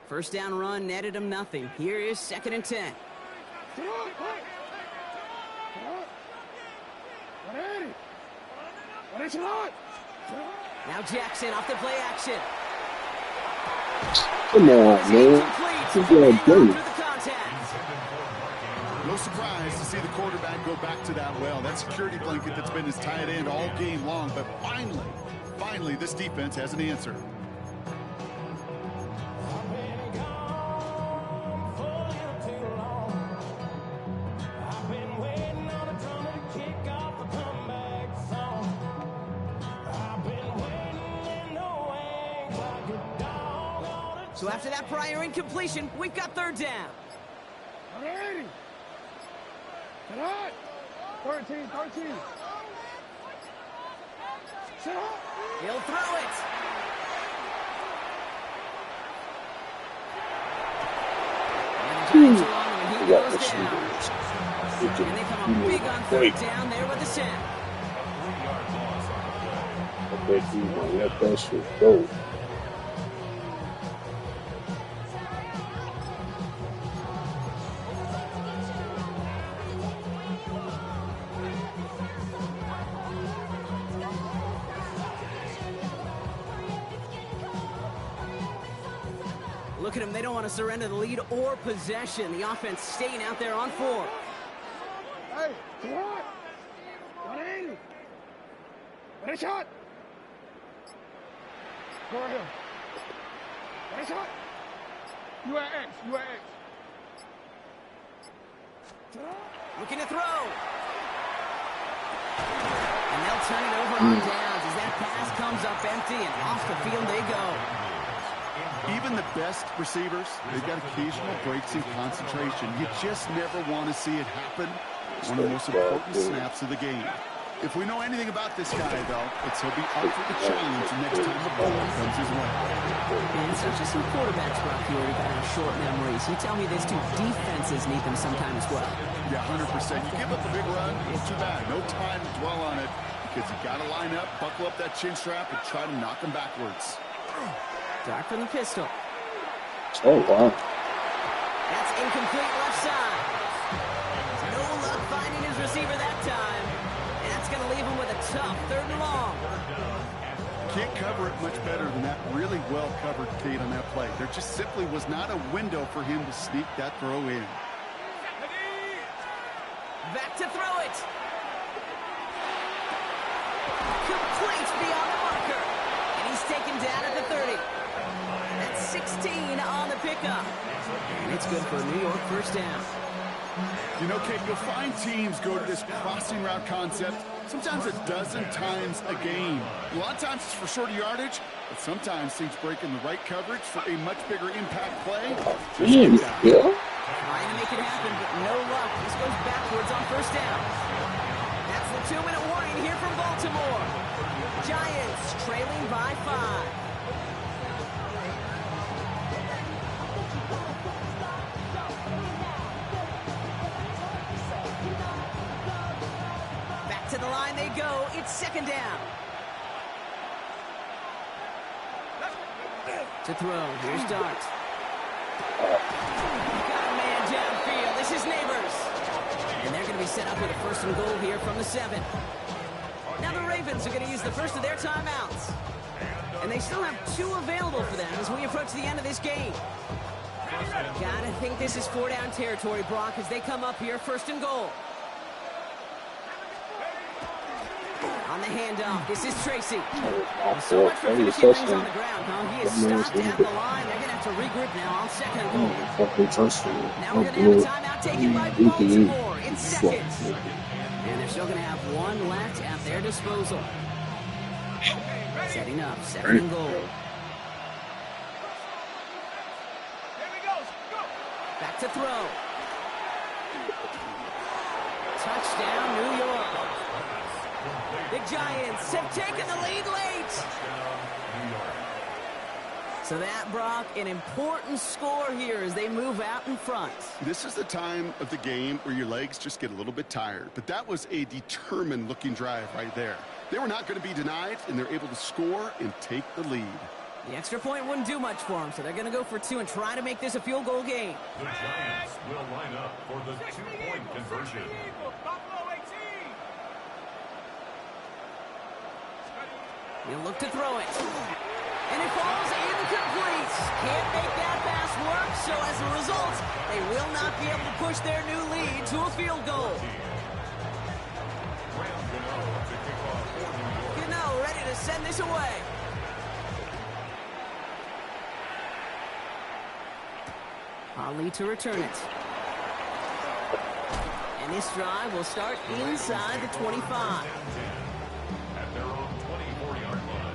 First down run netted him nothing. Here is 2nd and 10. Now Jackson off the play action. Come on, man. This is good. No surprise to see the quarterback go back to that well. That security blanket that's been his tight end all game long. But finally, this defense has an answer. So after that prior incompletion, we've got 3rd down. 13. He'll throw it. And the Giants are on him, and he goes down. And they come up big on 3rd down there with the sack. I bet you gonna let that shit go. Look at them. They don't want to surrender the lead or possession. The offense staying out there on 4. Hey, come on. 180. Ready shot. Go ahead. Ready shot. You at X. Looking to throw. And they'll turn it over on downs as that pass comes up empty and off the field they go. Even the best receivers, they've got occasional breaks in concentration. You just never want to see it happen. One of the most important snaps of the game. If we know anything about this guy, though, it's he'll be up for the challenge next time the ball comes his way. And such as some quarterbacks, Brock, you already got short memories. You tell me this too, defenses need them sometime as well. Yeah, 100%. You give up a big run, it's too bad. No time to dwell on it because you got to line up, buckle up that chin strap, and try to knock him backwards. Dark from the pistol. Oh, wow. That's incomplete left side. No luck finding his receiver that time. And that's going to leave him with a tough 3rd and long. Can't cover it much better than that really well-covered Kate on that play. There just simply was not a window for him to sneak that throw in. Back to throw it. Complete beyond the marker. And he's taken down at the 30. That's 16 on the pickup. And it's good for a New York first down. You know, Kate, you'll find teams go to this crossing route concept sometimes a dozen times a game. A lot of times it's for shorter yardage, but sometimes teams break in the right coverage for a much bigger impact play. Yeah. Trying to make it happen, but no luck. This goes backwards on first down. That's the 2-minute warning here from Baltimore. Giants trailing by 5. To the line they go. It's 2nd down. To throw. Here's Dart. Got a man downfield. This is Neighbors. And they're going to be set up with a 1st and goal here from the 7. Now the Ravens are going to use the first of their timeouts. And they still have 2 available for them as we approach the end of this game. Gotta think this is 4-down territory, Brock, as they come up here, 1st and goal. On the handoff, this is Tracy. So much for finishing things on the ground, huh? He is stopped at the line. They're going to have to regroup now on 2nd and goal. Now we're going to have a timeout taken by Baltimore in seconds. And they're still going to have 1 left at their disposal. Setting up, 2nd and goal. Back to throw. Touchdown, New York. The Giants have taken the lead late. So that, Brock, an important score here as they move out in front. This is the time of the game where your legs just get a little bit tired. But that was a determined-looking drive right there. They were not going to be denied, and they're able to score and take the lead. The extra point wouldn't do much for them, so they're going to go for 2 and try to make this a field goal game. The Giants will line up for the 2-point conversion. He'll look to throw it. And it falls incomplete. Can't make that pass work, so as a result, they will not be able to push their new lead to a field goal. Gano ready to send this away. Ali to return it. And this drive will start inside the 25. At their own 24-yard line.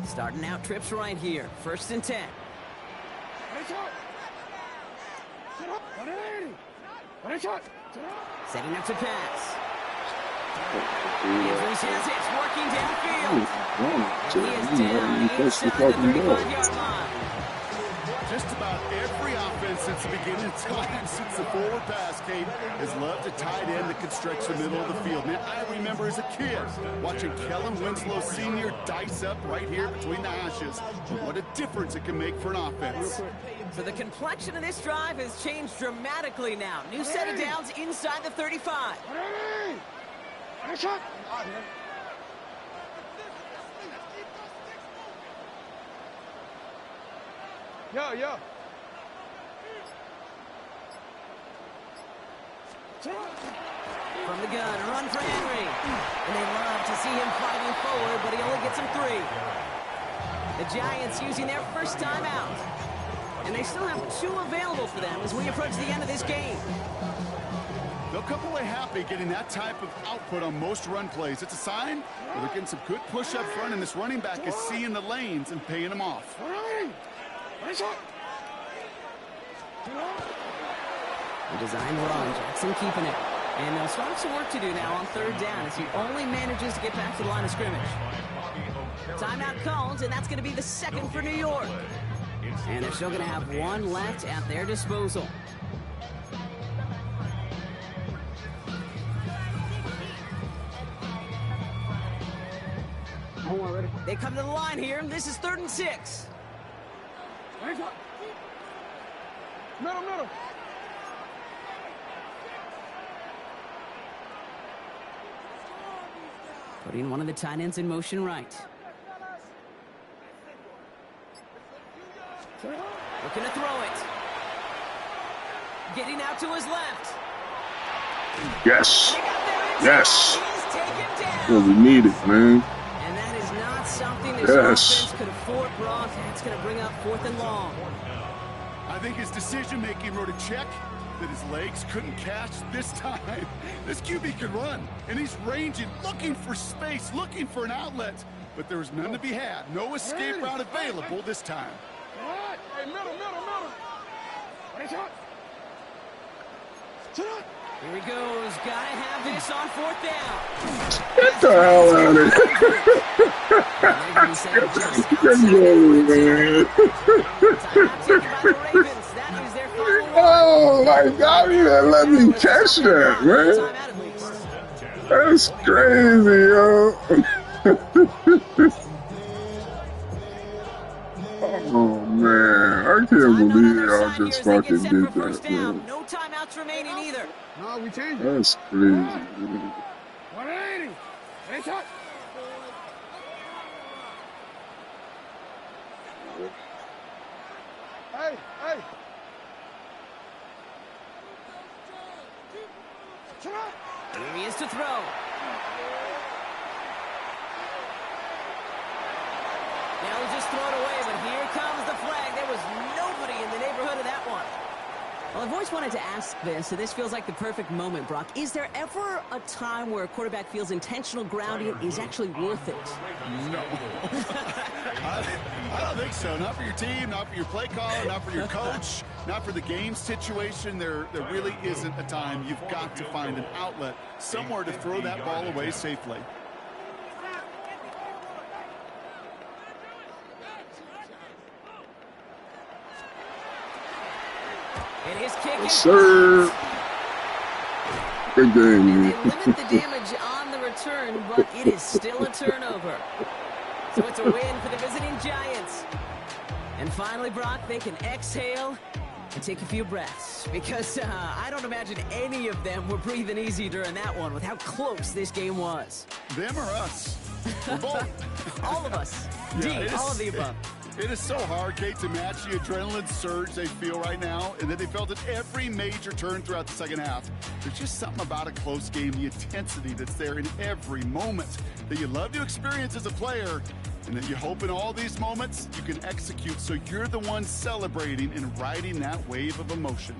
Starting out trips right here. 1st and 10. Setting up to pass. Andrews has it, working downfield. And he is down inside the 35-yard line. Just about every offense since the beginning of time, since the forward pass, Kate, has loved a tight end that could stretch the middle of the field. Man, I remember as a kid watching Kellen Winslow Sr. dice up right here between the hashes. What a difference it can make for an offense. So the complexion of this drive has changed dramatically now. New set of downs inside the 35. Yo. From the gun, a run for Henry. And they love to see him fighting forward, but he only gets him 3. The Giants using their first timeout. And they still have 2 available for them as we approach the end of this game. They'll come away happy getting that type of output on most run plays. It's a sign where they're getting some good push up front, and this running back is seeing the lanes and paying them off. The design run, Jackson keeping it. And they'll start some work to do now on 3rd down as he only manages to get back to the line of scrimmage. Timeout called, and that's going to be the 2nd for New York. And they're still going to have 1 left at their disposal. They come to the line here. This is 3rd and 6. Middle. Putting one of the tight ends in motion right. Looking to throw it. Getting out to his left. Yes. Yes. What we needed, man. And that is not something this offense could afford, Brock. That's going to bring up 4th and long. I think his decision-making wrote a check that his legs couldn't catch this time. This QB can run, and he's ranging, looking for space, looking for an outlet. But there was none to be had. No escape route available this time. Hey, middle. Here he goes. Gotta have this on 4th down. Get the hell out of here. Timeout taken by the Ravens. That is their final one. Yo, like, God, you didn't let me catch that, man. That's crazy, yo. Oh, man. I can't believe y'all just fucking did that, man. No timeouts remaining either. No, we changed it. That's crazy, man. 180. Hey, touch. Hey, hey. Here he is to throw. They'll just throw it away, but here comes the flag. There was nobody in the neighborhood of that one. Well, I've always wanted to ask this, so this feels like the perfect moment, Brock. Is there ever a time where a quarterback feels intentional grounding is actually worth it? No. I don't think so. Not for your team, not for your play caller, not for your coach, not for the game situation. There really isn't a time. You've got to find an outlet, somewhere to throw that ball away safely. And his kick Yes, sir. Good game, man. They limit the damage on the return, but it is still a turnover. So it's a win for the visiting Giants. And finally, Brock, they can exhale and take a few breaths. Because I don't imagine any of them were breathing easy during that one with how close this game was. Them or us? We're both. All of us. Yeah, all of the above. It is so hard, Kate, to match the adrenaline surge they feel right now, and that they felt at every major turn throughout the second half. There's just something about a close game, the intensity that's there in every moment that you love to experience as a player, and that you hope in all these moments you can execute so you're the one celebrating and riding that wave of emotion.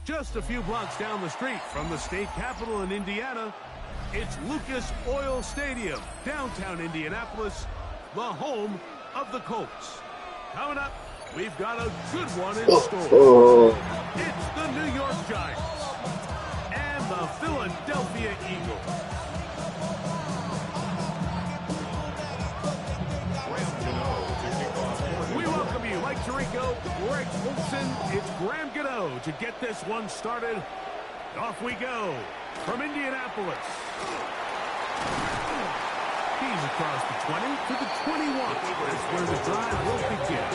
Just a few blocks down the street from the state capitol in Indiana, it's Lucas Oil Stadium, downtown Indianapolis, the home of the Colts. Coming up, we've got a good one in store. It's the New York Giants and the Philadelphia Eagles. We welcome you, Mike Tirico, Greg Olson, it's Graham Gano to get this one started. Off we go from Indianapolis. He's across the 20 to the 21. That's where the drive will begin.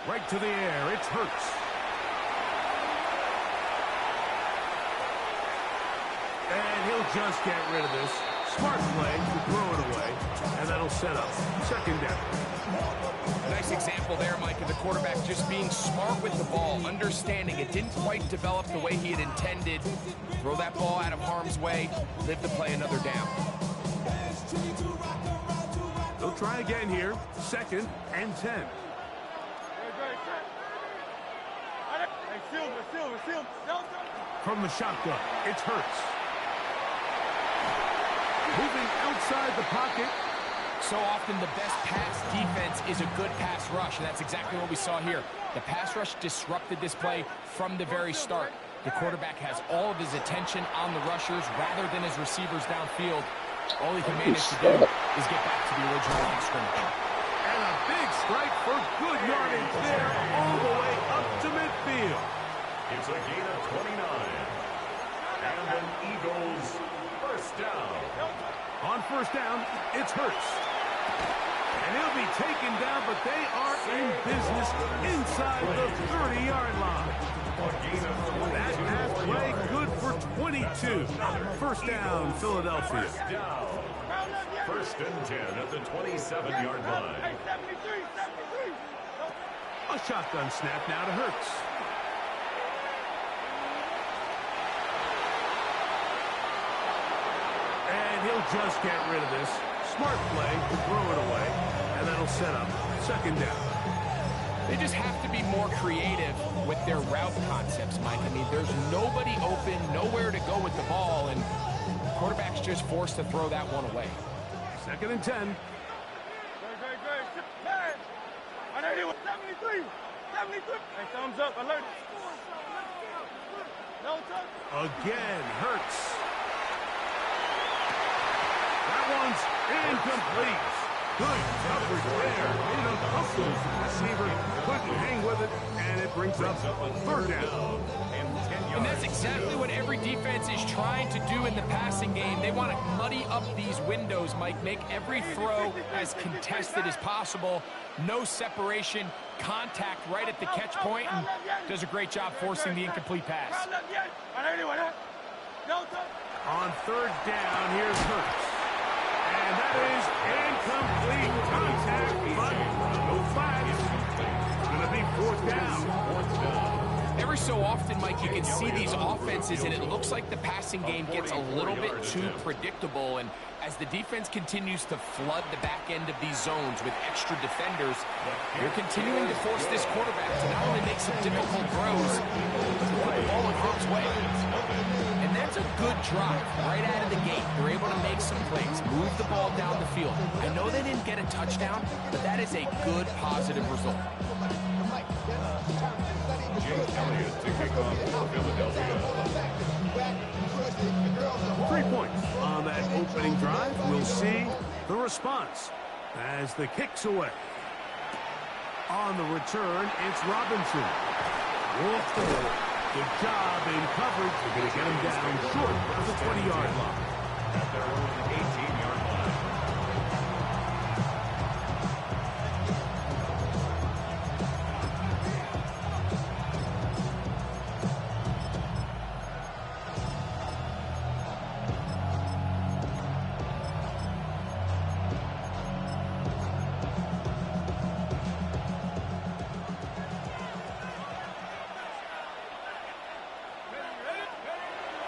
Right to the air, it's Hurts. And he'll just get rid of this. Smart play to throw it away, and that'll set up second down. A nice example there, Mike, of the quarterback just being smart with the ball, understanding it didn't quite develop the way he had intended. Throw that ball out of harm's way, live to play another down. They'll try again here, 2nd and 10. From the shotgun, it's Hurts. Moving outside the pocket. So often the best pass defense is a good pass rush, and that's exactly what we saw here. The pass rush disrupted this play from the very start. The quarterback has all of his attention on the rushers rather than his receivers downfield. All he can manage to do is get back to the original line of scrimmage. And a big strike for good yardage there all the way up to midfield. It's a gain of 29. And an Eagles first down. On first down, it's Hurts. And he'll be taken down, but they are in business inside the 30-yard line. That pass play good for 22. First down, Philadelphia. First and 10 at the 27-yard line. A shotgun snap now to Hurts. And he'll just get rid of this. Smart play, throw it away, and that'll set up second down. They just have to be more creative with their route concepts, Mike. I mean, there's nobody open, nowhere to go with the ball, and the quarterback's just forced to throw that one away. Second and 10. Man, 73. Hey, thumbs up, alert. No touch. Again, Hurts. That one's incomplete. Good coverage there. Made it uncomfortable for the receiver. Couldn't hang with it, and it brings up third down. And that's exactly what every defense is trying to do in the passing game. They want to muddy up these windows, Mike, make every throw as contested as possible. No separation, contact right at the catch point, and does a great job forcing the incomplete pass. On third down, here's Hurts. And that is incomplete contact, but no flags. It's going to be fourth down. Every so often, Mike, you can see these offenses, and it looks like the passing game gets a little bit too predictable. And as the defense continues to flood the back end of these zones with extra defenders, they're continuing to force this quarterback to not only make some difficult throws, but to put the ball in harm's way. And that's a good drive right out of the gate. They're able to make some plays, move the ball down the field. I know they didn't get a touchdown, but that is a good, positive result. Elliott to kick off for Philadelphia. 3 points on that opening drive. We'll see the response as the kick's away. On the return, it's Robinson. Whoa. Good job in coverage. They're going to get him down short of the 20-yard line. At their own 18-yard line.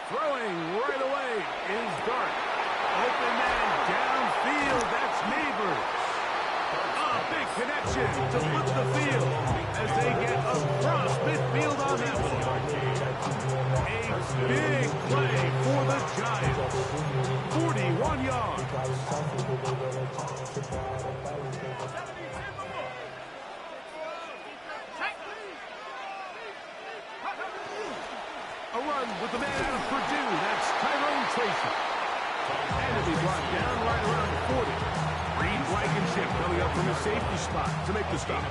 Throwing right away is Dart. Open man downfield. That's Neighbors. A big connection to flip the field as they get across midfield on that one. A big play for the Giants. 41 yards. A run with the man out of Purdue. That's Tyrone Tracy. And to be brought down right around the 40. Reed Blankenship coming up from the safety spot to make the stop.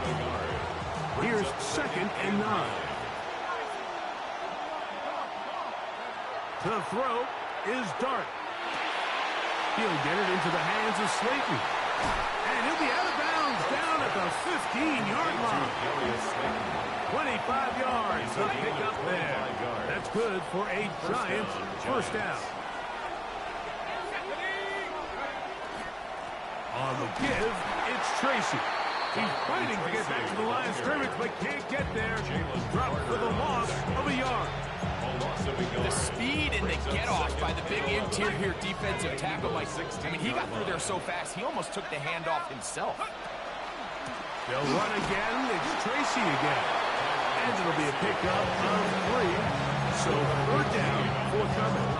Here's second and 9. To throw is Dart. He'll get it into the hands of Slayton. And he'll be out of bounds down at the 15-yard line. 25 yards to pick up there. That's good for a Giants first down. On the give, it's Tracy. He's fighting to get back to the line of scrimmage, but can't get there. Dropped for the loss of a yard. The speed and the get-off by the big interior defensive tackle, Mike. I mean, he got through there so fast, he almost took the handoff himself. They'll run again. It's Tracy again. And it'll be a pickup of 3. So 3rd down forthcoming.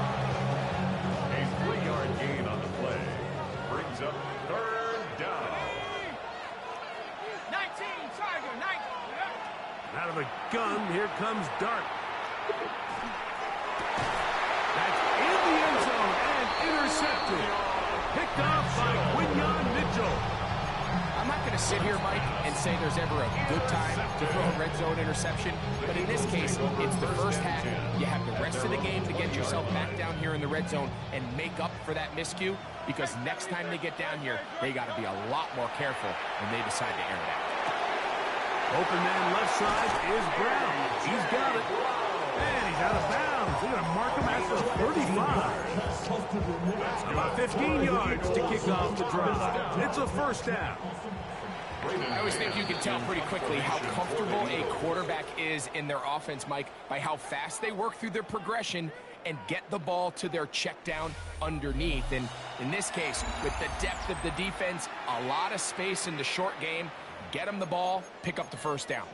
A 3-yard gain on the play. Brings up 3rd down. 19, Tiger, 19. Out of a gun, here comes Dart. That's in the end zone and intercepted. Picked off by Quinyon Mitchell. I'm not going to sit here, Mike, and say there's ever a good time to throw a red zone interception, but in this case, it's the first half. You have the rest of the game to get yourself back down here in the red zone and make up for that miscue, because next time they get down here, they got to be a lot more careful when they decide to air it out. Open man left side is Brown. He's got it. And he's out of bounds. They're going to mark him at the 35. About 15 yards to kick off the drive. It's a 1st down. I always think you can tell pretty quickly how comfortable a quarterback is in their offense, Mike, by how fast they work through their progression and get the ball to their check down underneath. And in this case, with the depth of the defense, a lot of space in the short game, get them the ball, pick up the 1st down.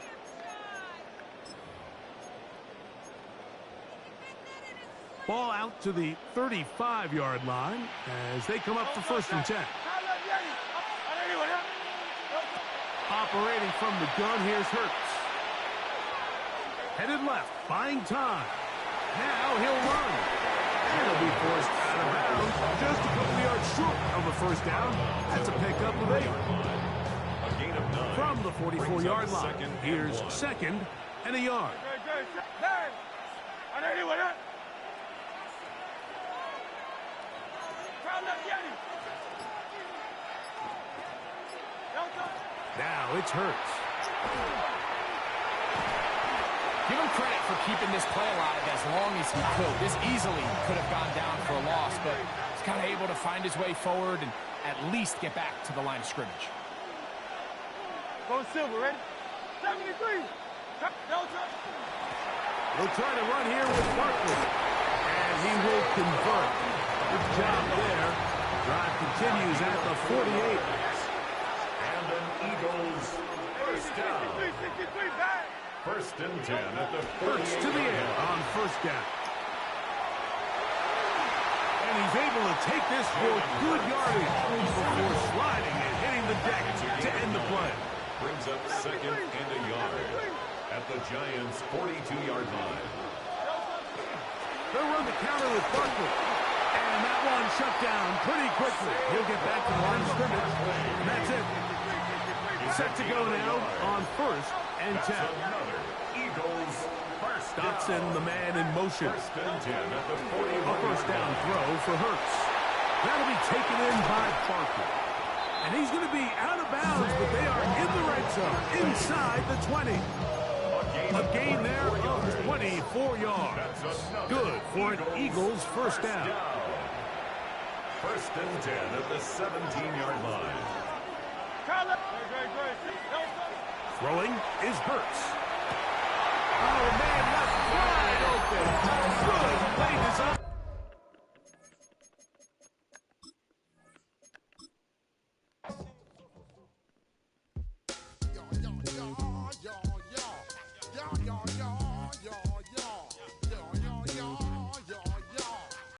Ball out to the 35-yard line as they come up for 1st and 10. Operating from the gun, here's Hurts. Headed left, buying time. Now he'll run. And he'll be forced out of bounds just a couple yards short of a 1st down. That's a pickup of 8. From the 44-yard line, here's 2nd and a yard. Now it's Hurts. Give him credit for keeping this play alive as long as he could. This easily could have gone down for a loss, but he's kind of able to find his way forward and at least get back to the line of scrimmage. Go Silver, ready? 73. We'll try to run here with Barkley. And he will convert. Good job there. Drive continues at the 48. And an Eagles 1st down. 63, back. 1st and 10 at the 48. Hurts to the air on 1st down. And he's able to take this for good yardage before sliding and hitting the deck to end the play. Brings up 2nd and a yard at the Giants' 42-yard line. They'll run the counter with Barkley. And that one shut down pretty quickly. He'll get back to the line of scrimmage. And that's it. Set to go now on 1st and 10. Eagles 1st down. Dotson, the man in motion. 1st and 10 at the 41. A 1st down throw for Hurts. That'll be taken in by Barkley. And he's going to be out of bounds, but they are in the red zone, inside the 20. A gain there of 24 yards. Good for an Eagles 1st down. 1st and 10 at the 17-yard line. Throwing is Hurts. Oh, man, left wide open. Good play design